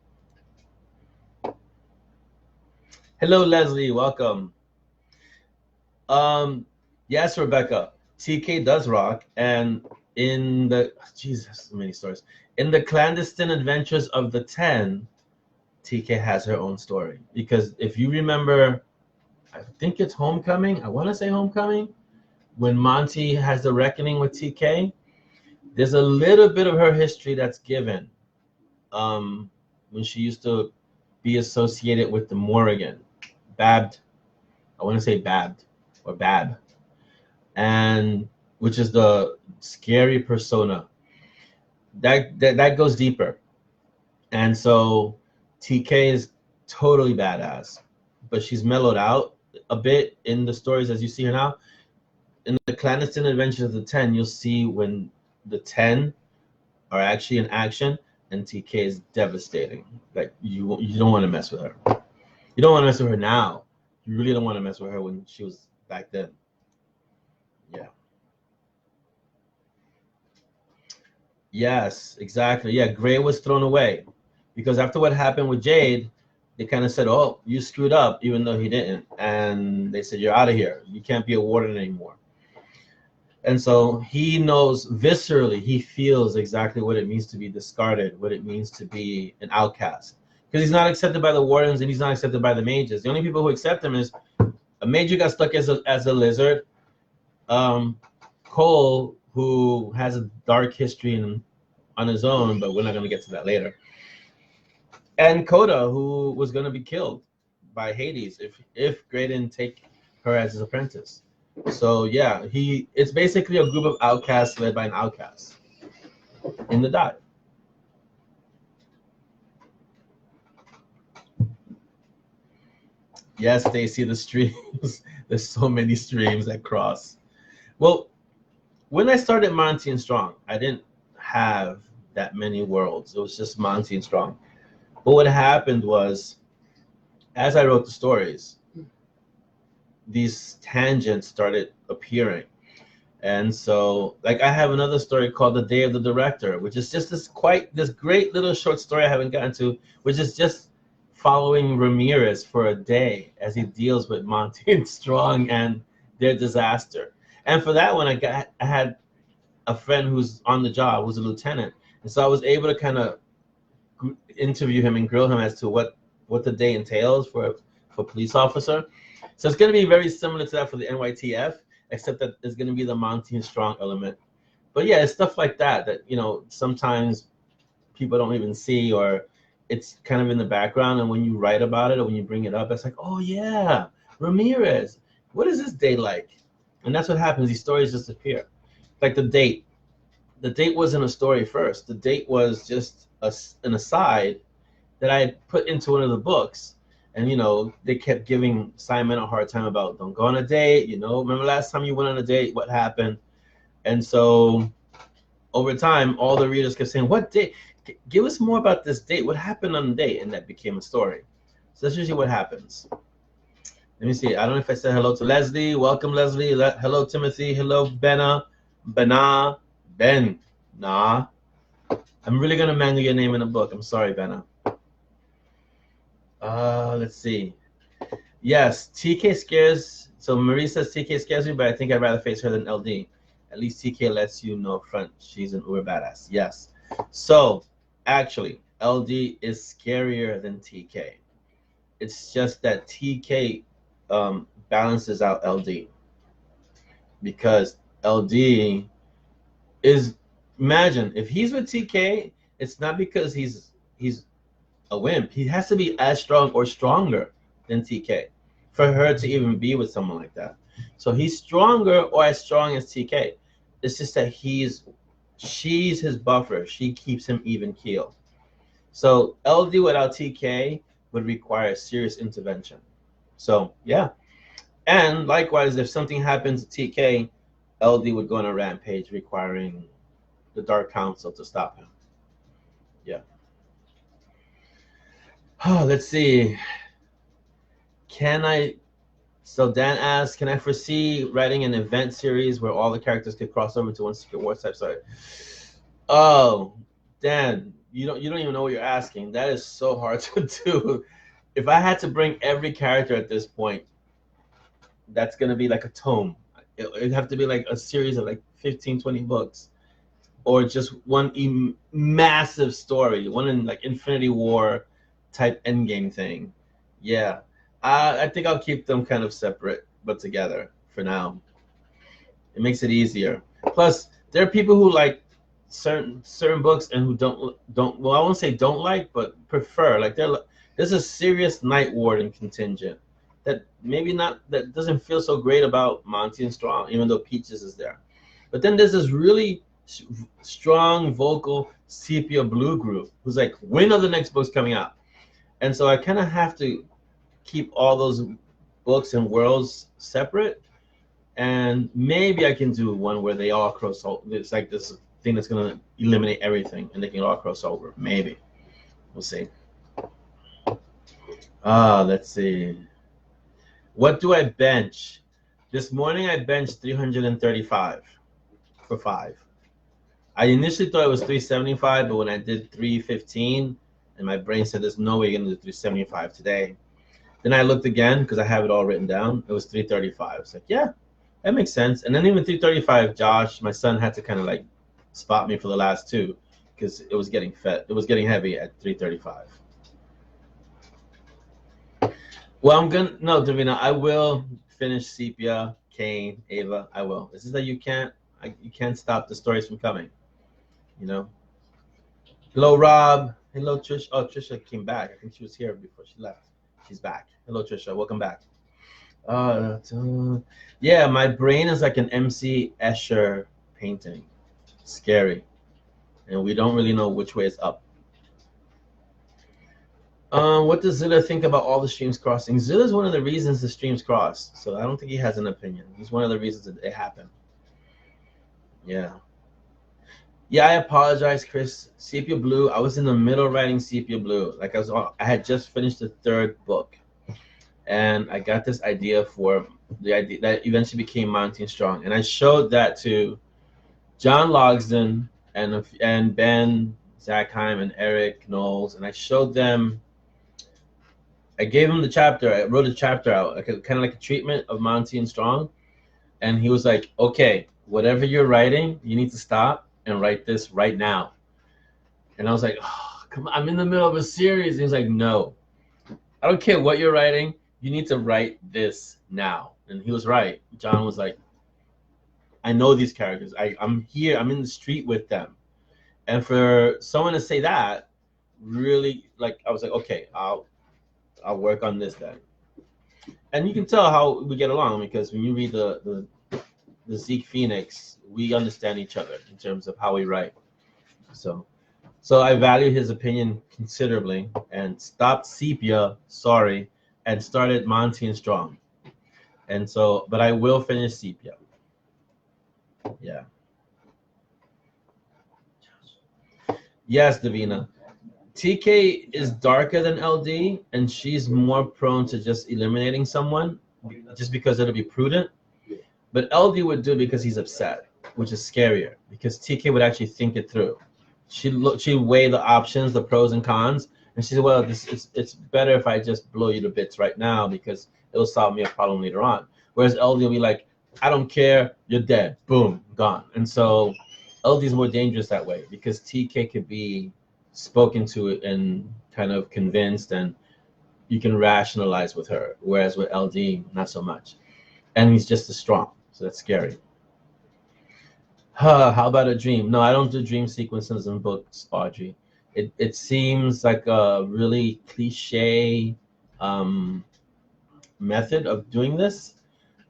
Hello, Leslie, welcome. Yes, Rebecca, TK does rock, and in the Jesus, so many stories. In the Clandestine Adventures of the 10, TK has her own story. Because if you remember, I think it's Homecoming. I want to say Homecoming, when Monty has the reckoning with TK. There's a little bit of her history that's given. When she used to be associated with the Morrigan, Babbed. I want to say Babbed or Bab, and which is the scary persona. That goes deeper, and so TK is totally badass, but she's mellowed out a bit in the stories as you see her now. In the Clandestine Adventures of the 10, you'll see when the 10 are actually in action, and TK is devastating. Like, you don't want to mess with her. You don't want to mess with her now. You really don't want to mess with her when she was back then. Yeah. Yes, exactly. Yeah, Gray was thrown away because after what happened with Jade, they kind of said, "Oh, you screwed up," even though he didn't, and they said, "You're out of here. You can't be a warden anymore." And so he knows viscerally, he feels exactly what it means to be discarded, what it means to be an outcast. Because he's not accepted by the wardens and he's not accepted by the mages. The only people who accept him is a major got stuck as a lizard, Cole, who has a dark history on his own, but we're not going to get to that later, and Coda, who was going to be killed by Hades if Gray didn't take her as his apprentice. So yeah, it's basically a group of outcasts led by an outcast in the dive. Yes, Stacy, the streams. There's so many streams that cross. Well, when I started Monty and Strong, I didn't have that many worlds. It was just Monty and Strong. But what happened was, as I wrote the stories, these tangents started appearing. And so, like, I have another story called The Day of the Director, which is just this great little short story I haven't gotten to, which is just following Ramirez for a day as he deals with Monty and Strong and their disaster. And for that one, I had a friend who's on the job, who's a lieutenant. And so I was able to kind of interview him and grill him as to what the day entails for a police officer. So it's going to be very similar to that for the NYTF, except that there's going to be the Monty and Strong element. But yeah, it's stuff like that sometimes people don't even see, or it's kind of in the background. And when you write about it or when you bring it up, it's like, oh yeah, Ramirez, what is this day like? And that's what happens. These stories just appear. Like the date. The date wasn't a story first. The date was just an aside that I had put into one of the books. And, they kept giving Simon a hard time about, don't go on a date. Remember last time you went on a date, what happened? And so over time, all the readers kept saying, what date? Give us more about this date. What happened on the date? And that became a story. So that's usually what happens. Let me see. I don't know if I said hello to Leslie. Welcome, Leslie. Hello, Timothy. Hello, Ben. Nah. I'm really going to mangle your name in the book. I'm sorry, Benna. Let's see. Yes, TK scares. So Marie says TK scares me, but I think I'd rather face her than LD. At least TK lets you know front. She's an uber badass. Yes. So actually, LD is scarier than TK. It's just that TK balances out LD, because LD is, imagine if he's with TK, it's not because he's a wimp. He has to be as strong or stronger than TK for her to even be with someone like that. So he's stronger or as strong as TK. It's just that she's his buffer. She keeps him even keel. So LD without TK would require serious intervention. So yeah. And likewise, if something happens to TK, LD would go on a rampage requiring the Dark Council to stop him. Yeah. Oh, let's see. So Dan asks, can I foresee writing an event series where all the characters could cross over to one Secret Wars type? Sorry. Oh, Dan, you don't even know what you're asking. That is so hard to do. If I had to bring every character at this point, that's gonna be like a tome. It'd have to be like a series of like 15, 20 books, or just one massive story, one in like Infinity War type endgame thing. Yeah. I think I'll keep them kind of separate but together for now. It makes it easier. Plus, there are people who like certain books and who don't well, I won't say don't like, but prefer. Like there's a serious Night Warden contingent that that doesn't feel so great about Monty and Strong, even though Peaches is there. But then there's this really strong vocal sepia blue group who's like, when are the next books coming out? And so I kind of have to keep all those books and worlds separate, and maybe I can do one where they all cross over. It's like this thing that's going to eliminate everything and they can all cross over. Maybe. We'll see. Let's see. What do I bench? This morning I benched 335 for 5. I initially thought it was 375, but when I did 315 and my brain said there's no way you're going to do 375 today, then I looked again because I have it all written down. It was 335. It's like, yeah, that makes sense. And then even 335, Josh, my son, had to kind of like spot me for the last 2 because it was getting heavy at 335. Well, Davina, I will finish Sepia, Kane, Ava. I will. It's just that you can't stop the stories from coming. You know. Hello, Rob. Hello, Trish. Oh, Trisha came back. I think she was here before she left. She's back. Hello, Trisha. Welcome back. Yeah, my brain is like an MC Escher painting. Scary. And we don't really know which way is up. What does Zilla think about all the streams crossing? Zilla's one of the reasons the streams cross. So I don't think he has an opinion. He's one of the reasons that it happened. Yeah. Yeah, I apologize, Chris. Sepia Blue. I was in the middle of writing Sepia Blue. Like I had just finished the 3rd book, and I got this idea for the idea that eventually became Monty and Strong, and I showed that to John Logsdon and Ben Zackheim and Eric Knowles, and I showed them. I gave him the chapter. I wrote a chapter out, like kind of like a treatment of Monty and Strong, and he was like, "Okay, whatever you're writing, you need to stop and write this right now." And I was like, oh, come on, I'm in the middle of a series. And he was like, no, I don't care what you're writing. You need to write this now. And he was right. John was like, I know these characters. I'm here. I'm in the street with them. And for someone to say that, really, like, I was like, okay, I'll work on this then. And you can tell how we get along, because when you read the Zeke Phoenix, we understand each other in terms of how we write. So I value his opinion considerably, and stopped Sepia, and started Monty and Strong. And so, but I will finish Sepia. Yeah. Yes, Davina. TK is darker than LD, and she's more prone to just eliminating someone just because it'll be prudent. But LD would do it because he's upset, which is scarier, because TK would actually think it through. She'd weigh the options, the pros and cons, and she said, well, it's better if I just blow you to bits right now because it'll solve me a problem later on. Whereas LD will be like, I don't care, you're dead, boom, gone. And so LD is more dangerous that way, because TK could be spoken to and kind of convinced, and you can rationalize with her, whereas with LD, not so much. And he's just as strong, so that's scary. How about a dream? No, I don't do dream sequences in books, Audrey. It seems like a really cliche method of doing this.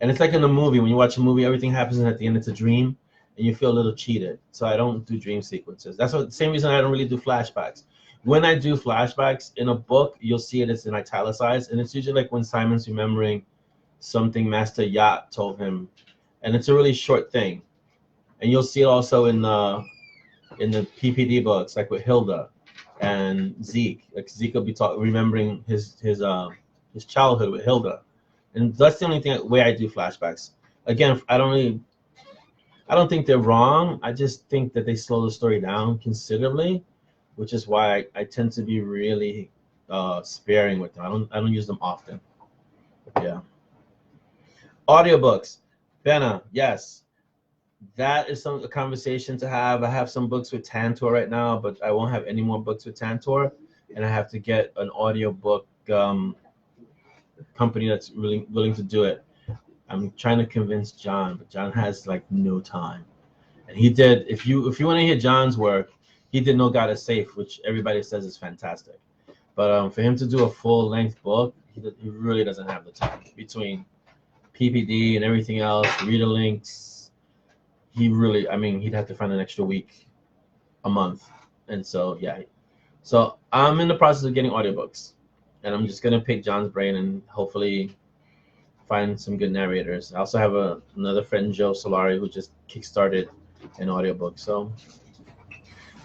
And it's like in a movie, when you watch a movie, everything happens and at the end it's a dream, and you feel a little cheated. So I don't do dream sequences. That's the same reason I don't really do flashbacks. When I do flashbacks in a book, you'll see it as in italicized, and it's usually like when Simon's remembering something Master Yacht told him, and it's a really short thing. And you'll see it also in the PPD books, like with Hilda and Zeke. Like Zeke will be remembering his childhood with Hilda. And that's the only way I do flashbacks. Again, I don't think they're wrong. I just think that they slow the story down considerably, which is why I tend to be really sparing with them. I don't use them often. Yeah. Audiobooks. Benna, yes. That is a conversation to have. I have some books with Tantor right now, but I won't have any more books with Tantor, and I have to get an audiobook company that's really willing to do it. I'm trying to convince John, but John has like no time. And he did, if you want to hear John's work, he did No God Is Safe, which everybody says is fantastic. But for him to do a full-length book, he really doesn't have the time. Between PPD and everything else, reader links, he'd have to find an extra week a month. And so, yeah. So I'm in the process of getting audiobooks. And I'm just going to pick John's brain and hopefully find some good narrators. I also have another friend, Joe Solari, who just kickstarted an audiobook. So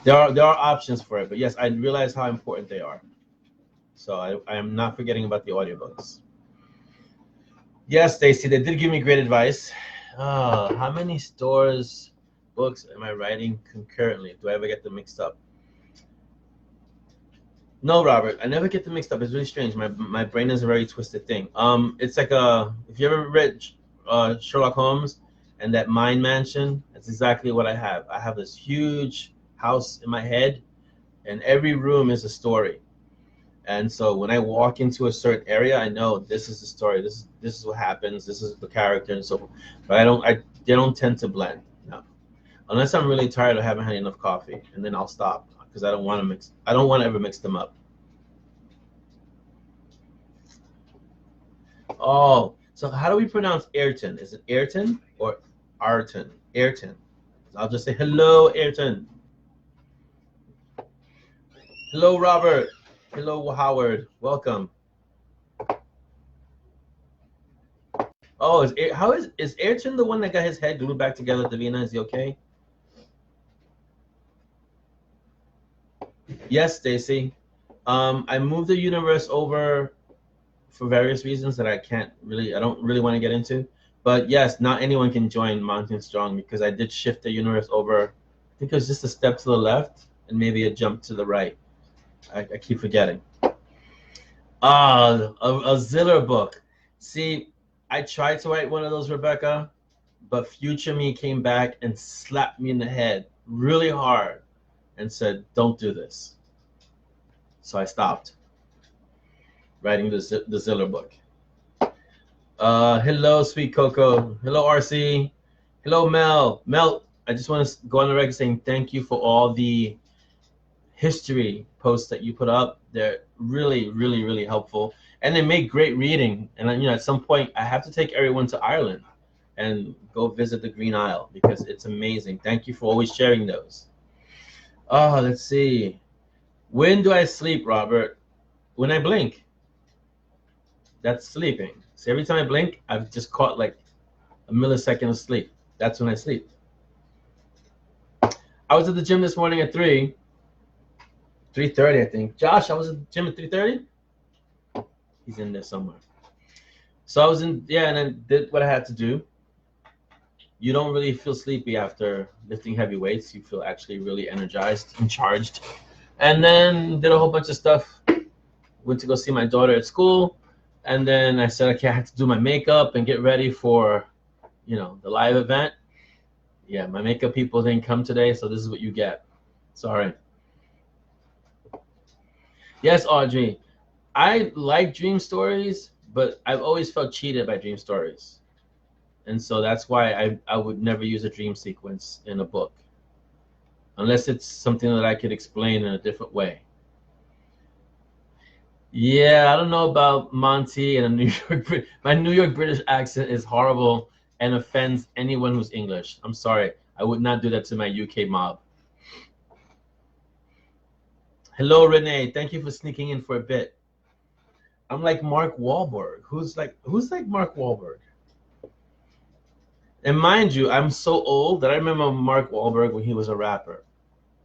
there are options for it. But yes, I realize how important they are. So I am not forgetting about the audiobooks. Yes, Stacy, they did give me great advice. How many stores, books am I writing concurrently? Do I ever get them mixed up? No, Robert, I never get them mixed up. It's really strange. My brain is a very twisted thing. It's like if you ever read Sherlock Holmes and that Mind Mansion, that's exactly what I have. I have this huge house in my head, and every room is a story. And so when I walk into a certain area, I know this is the story. This is what happens. This is the character, and so. But they don't tend to blend. No, unless I'm really tired or haven't had enough coffee, and then I'll stop. Because I don't want to ever mix them up. Oh, so how do we pronounce Ayrton? Is it Ayrton or Arton? Ayrton. I'll just say hello, Ayrton. Hello, Robert. Hello, Howard. Welcome. Oh, is Ayrton the one that got his head glued back together at the Vienna? Is he okay? Yes, Stacy. I moved the universe over for various reasons that I don't really want to get into. But yes, not anyone can join Mountain Strong because I did shift the universe over. I think it was just a step to the left and maybe a jump to the right. I keep forgetting. A Ziller book. See, I tried to write one of those, Rebecca, but future me came back and slapped me in the head really hard and said, don't do this. So I stopped writing the Ziller book. Hello, Sweet Coco. Hello, RC. Hello, Mel. Mel, I just want to go on the record saying thank you for all the history posts that you put up. They're really, really, really helpful. And they make great reading. And at some point, I have to take everyone to Ireland and go visit the Green Isle because it's amazing. Thank you for always sharing those. Oh, let's see. When do I sleep, Robert? When I blink. That's sleeping. So every time I blink, I've just caught like a millisecond of sleep. That's when I sleep. I was at the gym this morning at 3:30, I think. Josh, I was at the gym at 3:30? He's in there somewhere. So I was and then did what I had to do. You don't really feel sleepy after lifting heavy weights. You feel actually really energized and charged. And then did a whole bunch of stuff. Went to go see my daughter at school. And then I said, okay, I have to do my makeup and get ready for, the live event. Yeah, my makeup people didn't come today, so this is what you get. Sorry. Yes, Audrey. I like dream stories, but I've always felt cheated by dream stories. And so that's why I would never use a dream sequence in a book, unless it's something that I could explain in a different way. Yeah, I don't know about Monty and a New York. My New York British accent is horrible and offends anyone who's English. I'm sorry. I would not do that to my UK mob. Hello, Renee. Thank you for sneaking in for a bit. I'm like Mark Wahlberg. Who's like Mark Wahlberg? And mind you, I'm so old that I remember Mark Wahlberg when he was a rapper.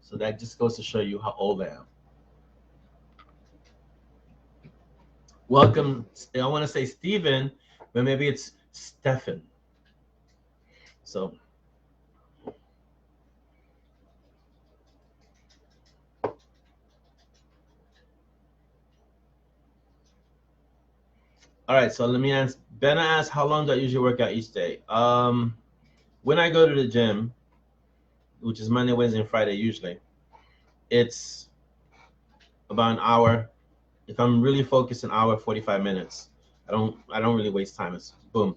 So that just goes to show you how old I am. Welcome. I want to say Steven, but maybe it's Stefan. So. All right, so let me ask. Benna asked, how long do I usually work out each day? When I go to the gym, which is Monday, Wednesday, and Friday usually, it's about an hour. If I'm really focused, an hour, 45 minutes. I don't really waste time. It's boom.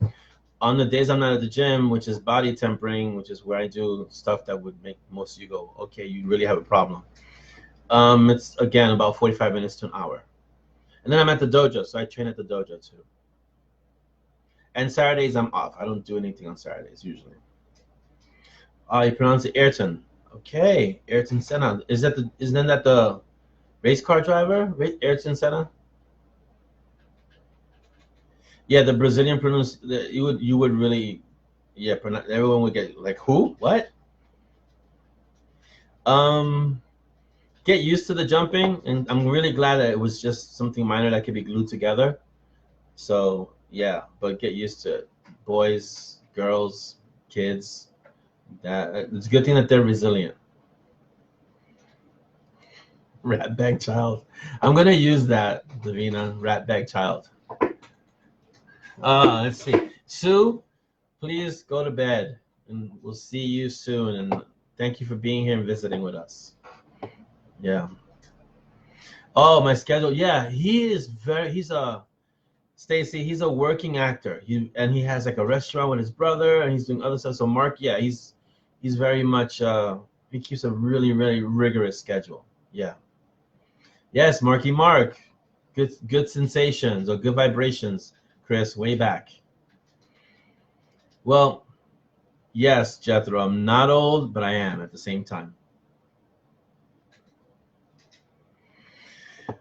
On the days I'm not at the gym, which is body tempering, which is where I do stuff that would make most of you go, okay, you really have a problem. It's again about 45 minutes to an hour. And then I'm at the dojo, so I train at the dojo too. And Saturdays I'm off. I don't do anything on Saturdays usually. You pronounce it Ayrton. Okay, Ayrton Senna. Isn't that the race car driver? Ayrton Senna? Yeah, the Brazilian pronounce. You would really, yeah. Everyone would get like, who? What? Get used to the jumping, and I'm really glad that it was just something minor that could be glued together. So yeah, but get used to it. Boys, girls, kids. It's a good thing that they're resilient. Rat bag child. I'm gonna use that, Davina. Rat bag child. Let's see. Sue, please go to bed, and we'll see you soon. And thank you for being here and visiting with us. Yeah. Oh, my schedule. Yeah, he's Stacy, he's a working actor. He has like a restaurant with his brother, and he's doing other stuff. So Mark, yeah, he's very much he keeps a really, really rigorous schedule. Yeah. Yes, Marky Mark. Good sensations or good vibrations, Chris, way back. Well, yes, Jethro, I'm not old, but I am at the same time.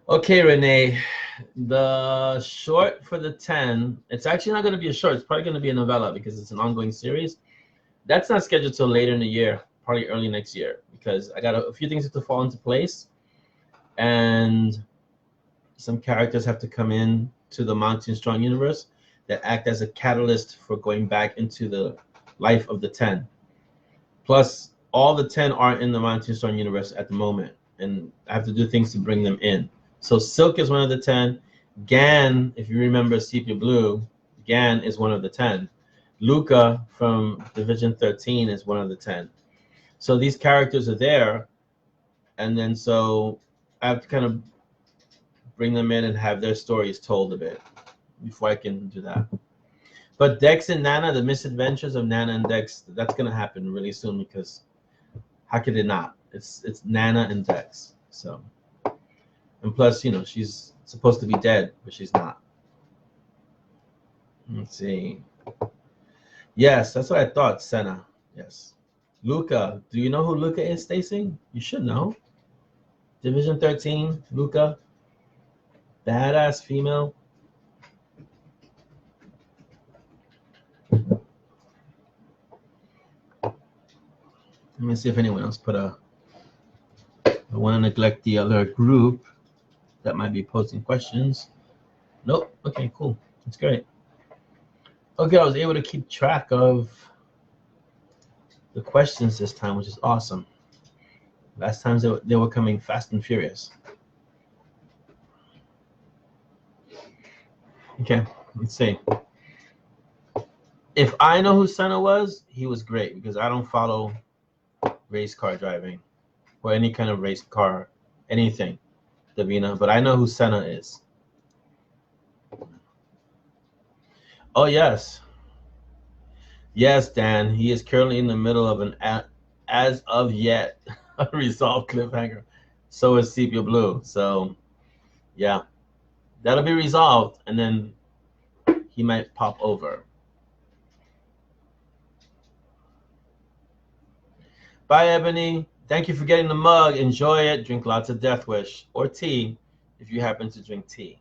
Okay, Renee, the short for the 10, it's actually not going to be a short. It's probably going to be a novella because it's an ongoing series. That's not scheduled till later in the year, probably early next year, because I got a few things have to fall into place, and some characters have to come in to the Monty Strong universe that act as a catalyst for going back into the life of the 10. Plus, all the 10 aren't in the Monty Strong universe at the moment, and I have to do things to bring them in. So Silk is one of the 10. Gan, if you remember Sepia Blue, Gan is one of the 10. Luca from Division 13 is one of the 10. So these characters are there, and then so I have to kind of bring them in and have their stories told a bit before I can do that. But Dex and Nana, the misadventures of Nana and Dex, that's going to happen really soon because how could it not? It's Nana and Dex. So, and plus, you know, she's supposed to be dead, but she's not. Let's see. Yes, that's what I thought, Senna. Yes. Luca. Do you know who Luca is, Stacy? You should know. Division 13, Luca. Badass female. Let me see if anyone else put a... I want to neglect the other group that might be posting questions. Nope. Okay, cool. That's great. Okay, I was able to keep track of the questions this time, which is awesome. Last time they were coming fast and furious. Okay, let's see. If I know who Senna was, he was great because I don't follow race car driving or any kind of race car, anything, Davina. But I know who Senna is. Oh, yes. Yes, Dan. He is currently in the middle of an as of yet unresolved cliffhanger. So is Sepia Blue. So, yeah, that'll be resolved, and then he might pop over. Bye, Ebony. Thank you for getting the mug. Enjoy it. Drink lots of Death Wish or tea if you happen to drink tea.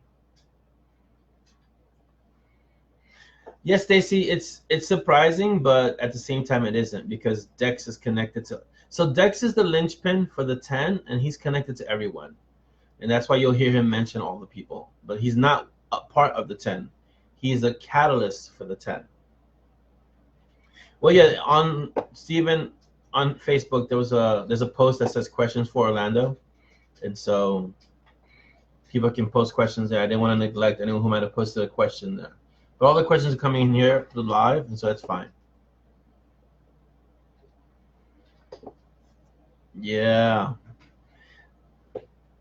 Yes, Stacy, it's surprising, but at the same time it isn't because Dex is connected to. So Dex is the linchpin for the 10, and he's connected to everyone, and that's why you'll hear him mention all the people. But he's not a part of the 10. He's a catalyst for the 10. Well, yeah, on Steven on Facebook there's a post that says questions for Orlando, and so people can post questions there. I didn't want to neglect anyone who might have posted a question there. But all the questions are coming in here live, and so that's fine. Yeah.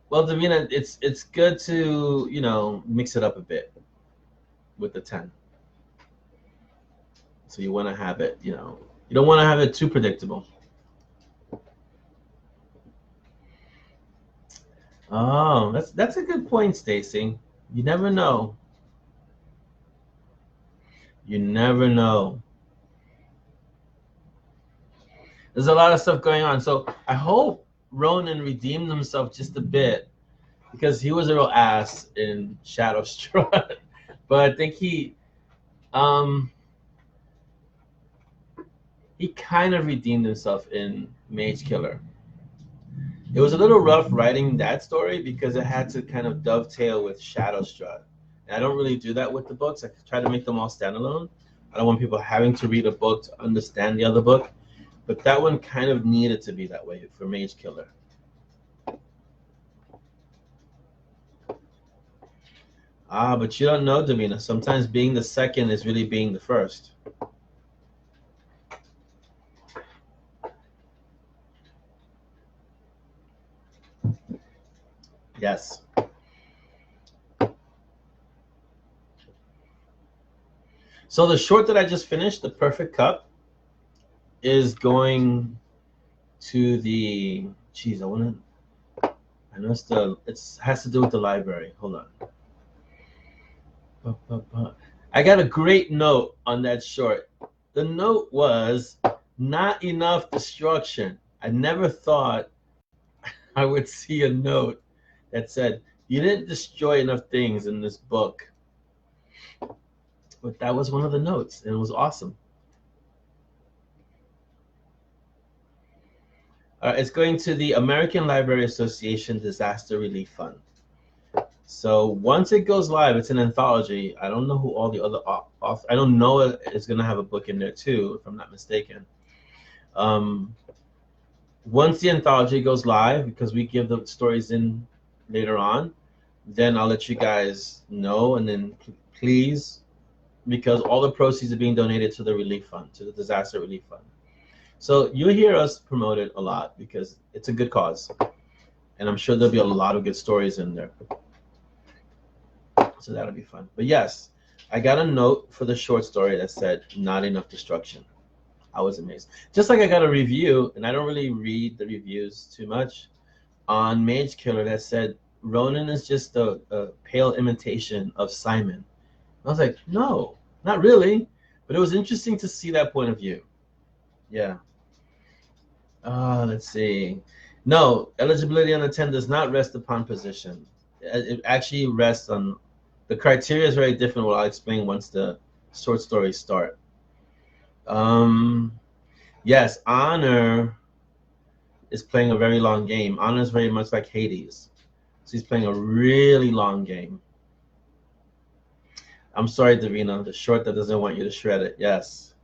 Well, Davina, it's good to, mix it up a bit with the 10. So you want to have it, you don't want to have it too predictable. Oh, that's a good point, Stacy. You never know. You never know. There's a lot of stuff going on. So I hope Ronan redeemed himself just a bit because he was a real ass in Shadow Strut. But I think um he kind of redeemed himself in Mage Killer. It was a little rough writing that story because it had to kind of dovetail with Shadow Strut. And I don't really do that with the books. I try to make them all standalone. I don't want people having to read a book to understand the other book. But that one kind of needed to be that way for Mage Killer. Ah, but you don't know, Davina. Sometimes being the second is really being the first. Yes. So the short that I just finished, The Perfect Cup, is going to the. Geez, I want to. I know it has to do with the library. Hold on. I got a great note on that short. The note was not enough destruction. I never thought I would see a note that said, you didn't destroy enough things in this book. But that was one of the notes, and it was awesome. It's going to the American Library Association Disaster Relief Fund. So once it goes live, it's an anthology. I don't know who all the other authors. I don't know it's going to have a book in there too, if I'm not mistaken. Once the anthology goes live, because we give the stories in later on, then I'll let you guys know, and then please, because all the proceeds are being donated to the relief fund, to the disaster relief fund. So you'll hear us promote it a lot because it's a good cause, and I'm sure there'll be a lot of good stories in there. So that'll be fun. But yes, I got a note for the short story that said not enough destruction. I was amazed. Just like I got a review, and I don't really read the reviews too much, on Mage Killer that said Ronan is just a pale imitation of Simon. I was like, no, not really. But it was interesting to see that point of view. Yeah. Let's see. No, eligibility on the 10 does not rest upon position. It actually rests on the criteria is very different. What I'll explain once the short stories start. Yes, Honor is playing a very long game. Honor is very much like Hades. So he's playing a really long game. I'm sorry, Davina, the short that doesn't want you to shred it. Yes.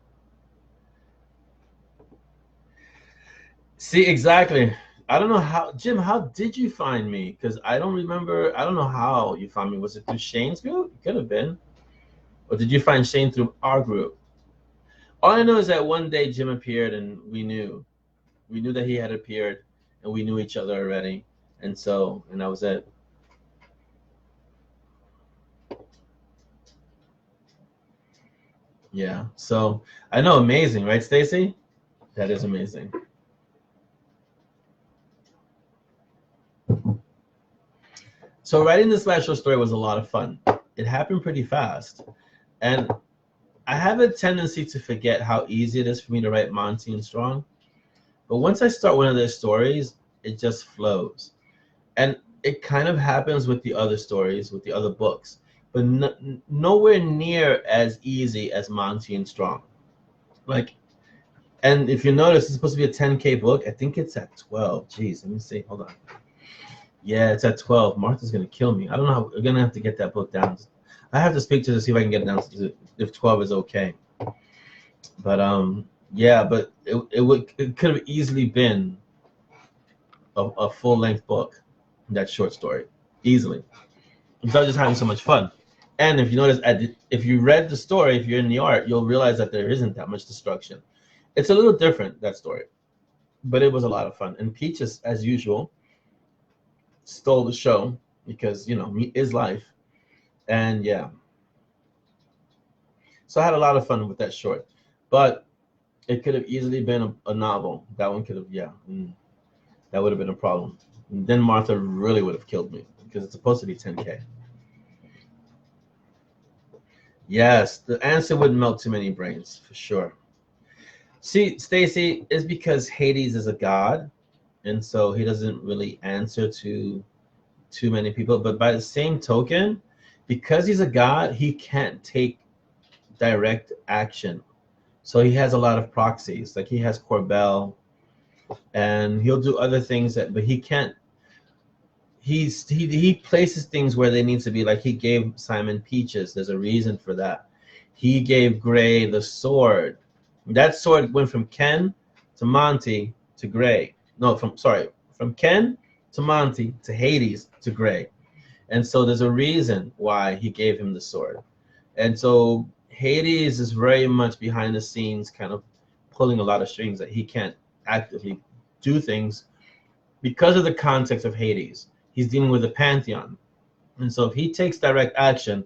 See, exactly. I don't know how, Jim, how did you find me? Because I don't remember, I don't know how you found me. Was it through Shane's group? It could have been. Or did you find Shane through our group? All I know is that one day Jim appeared and we knew. We knew that he had appeared and we knew each other already. And that was it. Yeah. So I know, amazing, right, Stacy? That is amazing. So writing this last short story was a lot of fun. It happened pretty fast. And I have a tendency to forget how easy it is for me to write Monty and Strong. But once I start one of their stories, it just flows. And it kind of happens with the other stories, with the other books, but nowhere near as easy as Monty and Strong. Like, and if you notice, it's supposed to be a 10K book. I think it's at 12. Jeez, let me see. Hold on. Yeah, it's at 12. Martha's gonna kill me. I don't know how we're gonna have to get that book down. I have to speak to her to see if I can get it down to if 12 is okay. But yeah, but it could have easily been a full length book, that short story, easily. Because I was just having so much fun. And if you notice, if you read the story, if you're in the art, you'll realize that there isn't that much destruction. It's a little different, that story, but it was a lot of fun. And Peaches, as usual, stole the show because, you know, meat is life. And yeah, so I had a lot of fun with that short. But it could have easily been a novel. That one could have, yeah, that would have been a problem. And then Martha really would have killed me because it's supposed to be 10K. Yes, the answer would melt too many brains, for sure. See, Stacy, is because Hades is a god, and so he doesn't really answer to too many people. But by the same token, because he's a god, he can't take direct action. So he has a lot of proxies. Like he has Corbel, and he'll do other things that, but he can't. He places things where they need to be. Like he gave Simon Peaches. There's a reason for that. He gave Gray the sword. That sword went from Ken to Monty to Gray. No, from Ken to Monty to Hades to Gray. And so there's a reason why he gave him the sword. And so Hades is very much behind the scenes, kind of pulling a lot of strings that he can't actively do things because of the context of Hades. He's dealing with the pantheon. And so if he takes direct action,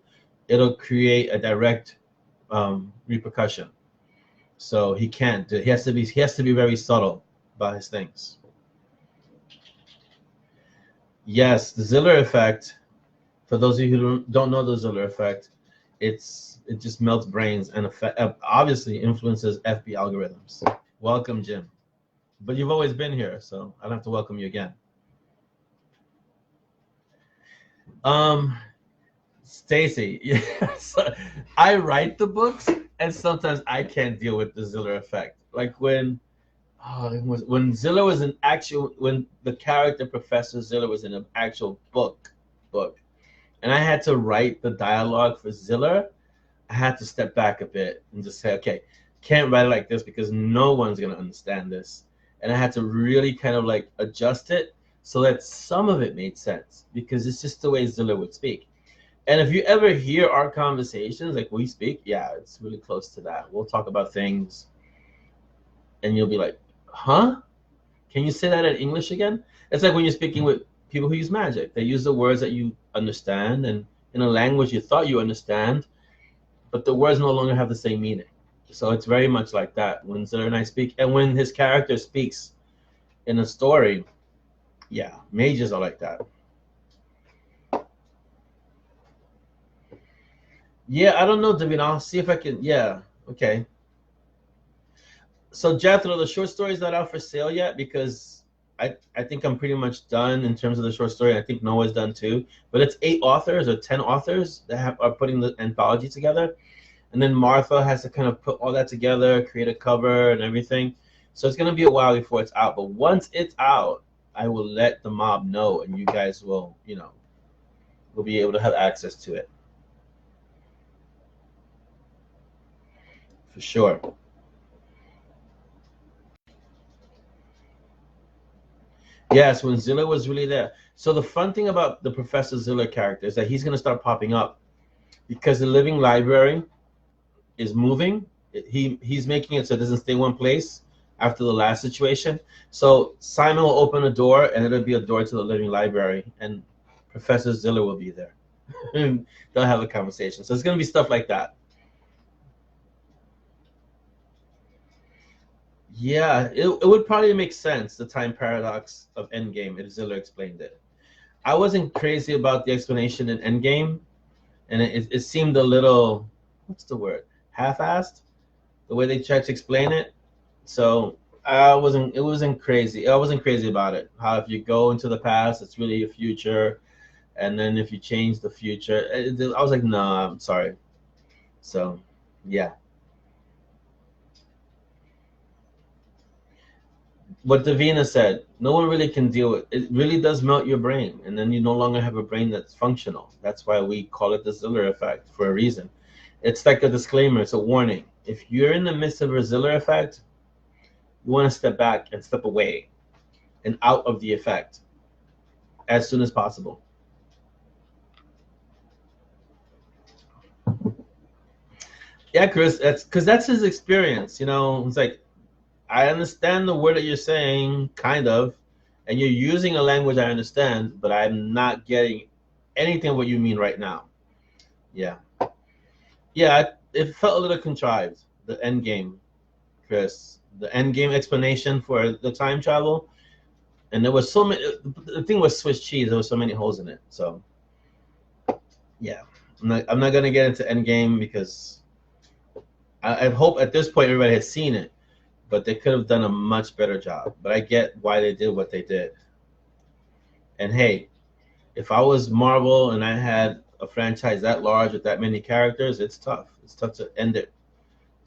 it'll create a direct repercussion. So he can't. He has to be very subtle about his things. Yes, the Ziller effect. For those of you who don't know the Ziller effect, it just melts brains and obviously influences FB algorithms. Welcome, Jim. But you've always been here, so I don't have to welcome you again. Stacy, yes, I write the books, and sometimes I can't deal with the Ziller effect. Like when Ziller was an actual, when the character Professor Ziller was in an actual book, and I had to write the dialogue for Ziller, I had to step back a bit and just say, okay, can't write it like this because no one's gonna understand this, and I had to really kind of like adjust it so that some of it made sense because it's just the way Ziller would speak. And if you ever hear our conversations, like we speak, yeah, it's really close to that. We'll talk about things, and you'll be like, huh? Can you say that in English again? It's like when you're speaking with people who use magic. They use the words that you understand and in a language you thought you understand, but the words no longer have the same meaning. So it's very much like that when Ziller and I speak. And when his character speaks in a story, yeah, mages are like that. Yeah, I don't know, David. I'll see if I can. Yeah, okay. So Jethro, the short story is not out for sale yet because I think I'm pretty much done in terms of the short story. I think Noah's done too. But it's 8 authors or 10 authors that are putting the anthology together. And then Martha has to kind of put all that together, create a cover and everything. So it's going to be a while before it's out. But once it's out, I will let the mob know, and you guys will, will be able to have access to it. For sure. Yes, when Ziller was really there. So the fun thing about the Professor Ziller character is that he's going to start popping up because the living library is moving. He's making it so it doesn't stay one place after the last situation. So Simon will open a door, and it'll be a door to the living library, and Professor Ziller will be there. They'll have a conversation. So it's going to be stuff like that. Yeah, it would probably make sense, the time paradox of Endgame, if Ziller explained it. I wasn't crazy about the explanation in Endgame, and it seemed a little, what's the word, half-assed, the way they tried to explain it. So it wasn't crazy. I wasn't crazy about it. How if you go into the past, it's really your future, and then if you change the future, I was like, no, I'm sorry. So, yeah. What Davina said, no one really can deal with it. It really does melt your brain, and then you no longer have a brain that's functional. That's why we call it the Ziller effect for a reason. It's like a disclaimer, it's a warning. If you're in the midst of a Ziller effect, you want to step back and step away and out of the effect as soon as possible. Yeah, Chris, that's because that's his experience. You know, it's like, I understand the word that you're saying, kind of, and you're using a language I understand, but I'm not getting anything of what you mean right now. Yeah. Yeah, it felt a little contrived, the end game, Chris. The end game explanation for the time travel. And there was so many, the thing was Swiss cheese. There was so many holes in it. So, yeah. I'm not going to get into end game because I hope at this point everybody has seen it, but they could have done a much better job. But I get why they did what they did. And hey, if I was Marvel and I had a franchise that large with that many characters, it's tough. It's tough to end it,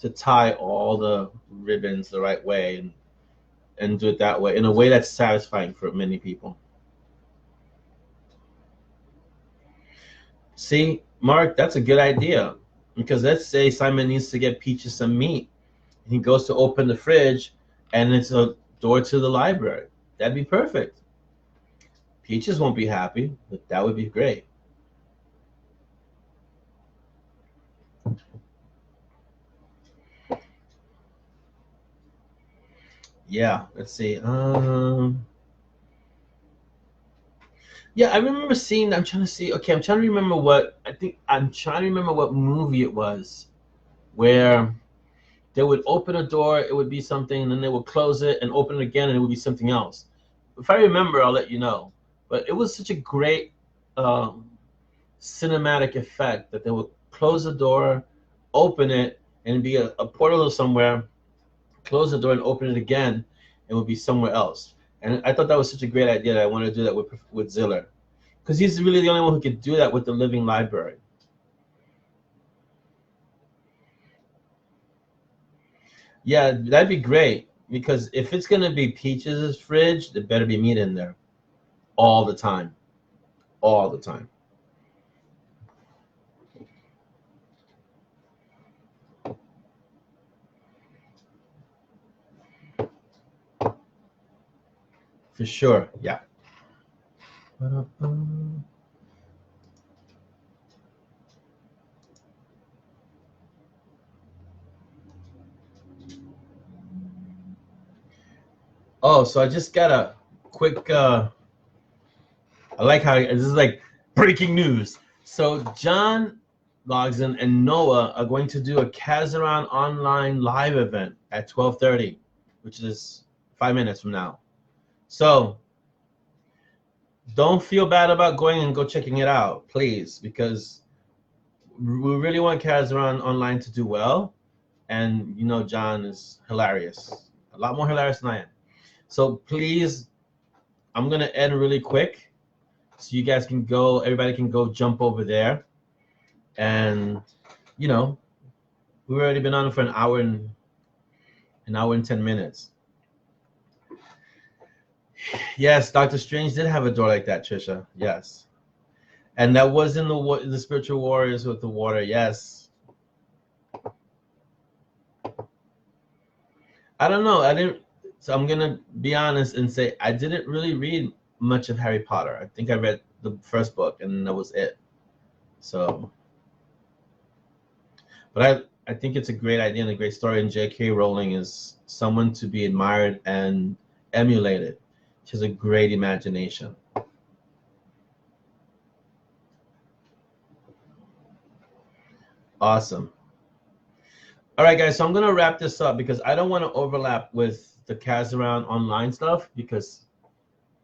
to tie all the ribbons the right way and do it that way in a way that's satisfying for many people. See, Mark, that's a good idea. Because let's say Simon needs to get Peaches some meat. He goes to open the fridge and it's a door to the library. That'd be perfect. Peaches won't be happy, but that would be great. Yeah, let's see. Yeah, I remember seeing. I'm trying to see. Okay, I'm trying to remember what I think. I'm trying to remember what movie it was where they would open a door, it would be something, and then they would close it and open it again, and it would be something else. If I remember, I'll let you know. But it was such a great um, cinematic effect that they would close the door, open it, and it'd be a portal somewhere. Close the door and open it again, it would be somewhere else. And I thought that was such a great idea that I wanted to do that with Ziller, because he's really the only one who could do that with the living library. Yeah, that'd be great because if it's gonna be Peaches' fridge, there better be meat in there all the time, all the time. For sure. Yeah. Oh, so I just got a quick. I like how this is like breaking news. So John logs in and Noah are going to do a Kazaran online live event at 12:30, which is 5 minutes from now. So don't feel bad about going and go checking it out, please, because we really want Kazaran online to do well. And you know, John is hilarious, a lot more hilarious than I am. So please, I'm gonna end really quick, so you guys can go. Everybody can go jump over there, and you know, we've already been on for an hour and 10 minutes. Yes, Doctor Strange did have a door like that, Trisha. Yes, and that was in the Spiritual Warriors with the water. Yes, I don't know. I didn't. So I'm gonna be honest and say I didn't really read much of Harry Potter. I think I read the first book and that was it. So, but I think it's a great idea and a great story. And J.K. Rowling is someone to be admired and emulated. She has a great imagination. Awesome. All right, guys, so I'm going to wrap this up because I don't want to overlap with the Kazaran online stuff because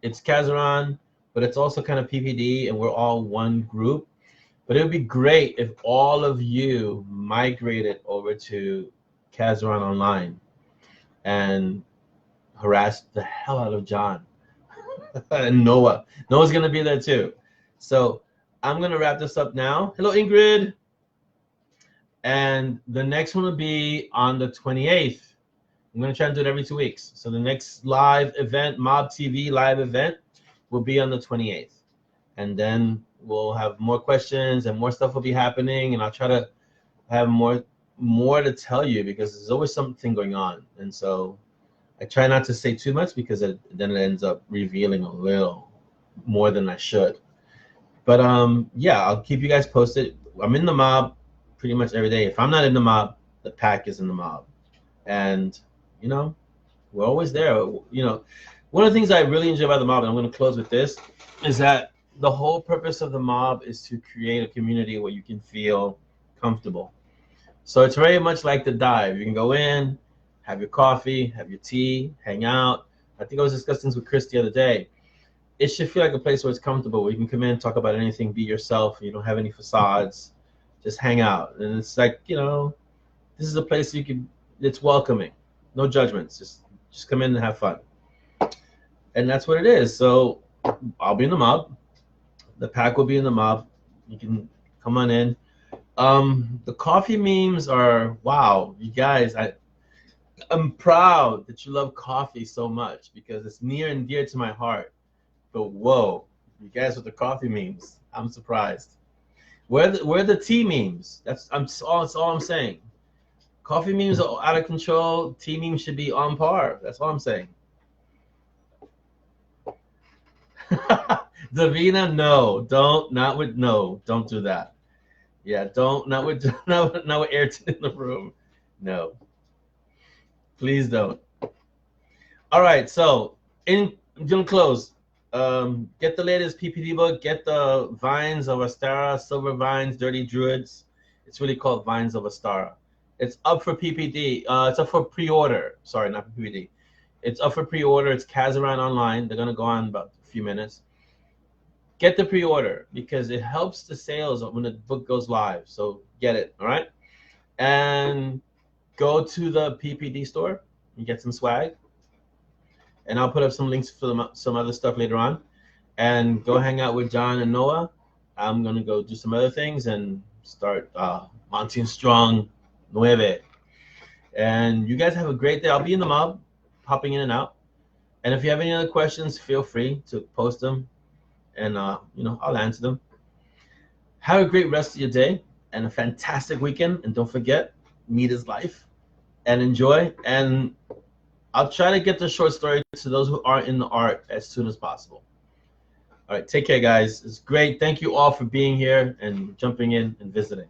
it's Kazaran, but it's also kind of PPD, and we're all one group. But it would be great if all of you migrated over to Kazaran online and harassed the hell out of John and Noah. Noah's going to be there too. So I'm going to wrap this up now. Hello, Ingrid. And the next one will be on the 28th. I'm going to try and do it every 2 weeks. So the next live event, Mob TV live event, will be on the 28th. And then we'll have more questions and more stuff will be happening. And I'll try to have more to tell you because there's always something going on. And so I try not to say too much because then it ends up revealing a little more than I should. But yeah, I'll keep you guys posted. I'm in the mob pretty much every day. If I'm not in the mob, the pack is in the mob. And, you know, we're always there. You know, one of the things I really enjoy about the mob, and I'm going to close with this, is that the whole purpose of the mob is to create a community where you can feel comfortable. So it's very much like the dive. You can go in, have your coffee, have your tea, hang out. I think I was discussing this with Chris the other day. It should feel like a place where it's comfortable, where you can come in, talk about anything, be yourself. You don't have any facades. Just hang out. And it's like, you know, this is a place you can, it's welcoming. No judgments. Just come in and have fun. And that's what it is. So I'll be in the mob. The pack will be in the mob. You can come on in. The coffee memes are, wow, you guys, I'm proud that you love coffee so much because it's near and dear to my heart. But whoa, you guys with the coffee memes, I'm surprised. Where the tea memes? That's all I'm saying. Coffee memes are out of control. Tea memes should be on par. That's all I'm saying. Davina, no, don't do that. Yeah, not with Ayrton in the room. No, please don't. All right, so I'm gonna close. Get the latest PPD book. Get the Vines of Astara, Silver Vines, Dirty Druids. It's really called Vines of Astara. It's up for PPD. It's up for pre-order. Sorry, not for PPD. It's up for pre-order. It's Kazaran online. They're gonna go on about a few minutes. Get the pre-order because it helps the sales when the book goes live. So get it, all right? And go to the PPD store and get some swag. And I'll put up some links for some other stuff later on. And go hang out with John and Noah. I'm going to go do some other things and start Monty and Strong 9. And you guys have a great day. I'll be in the mob, popping in and out. And if you have any other questions, feel free to post them. And, you know, I'll answer them. Have a great rest of your day and a fantastic weekend. And don't forget, meat is life. And enjoy. And I'll try to get the short story to those who aren't in the art as soon as possible. All right, take care, guys. It's great. Thank you all for being here and jumping in and visiting.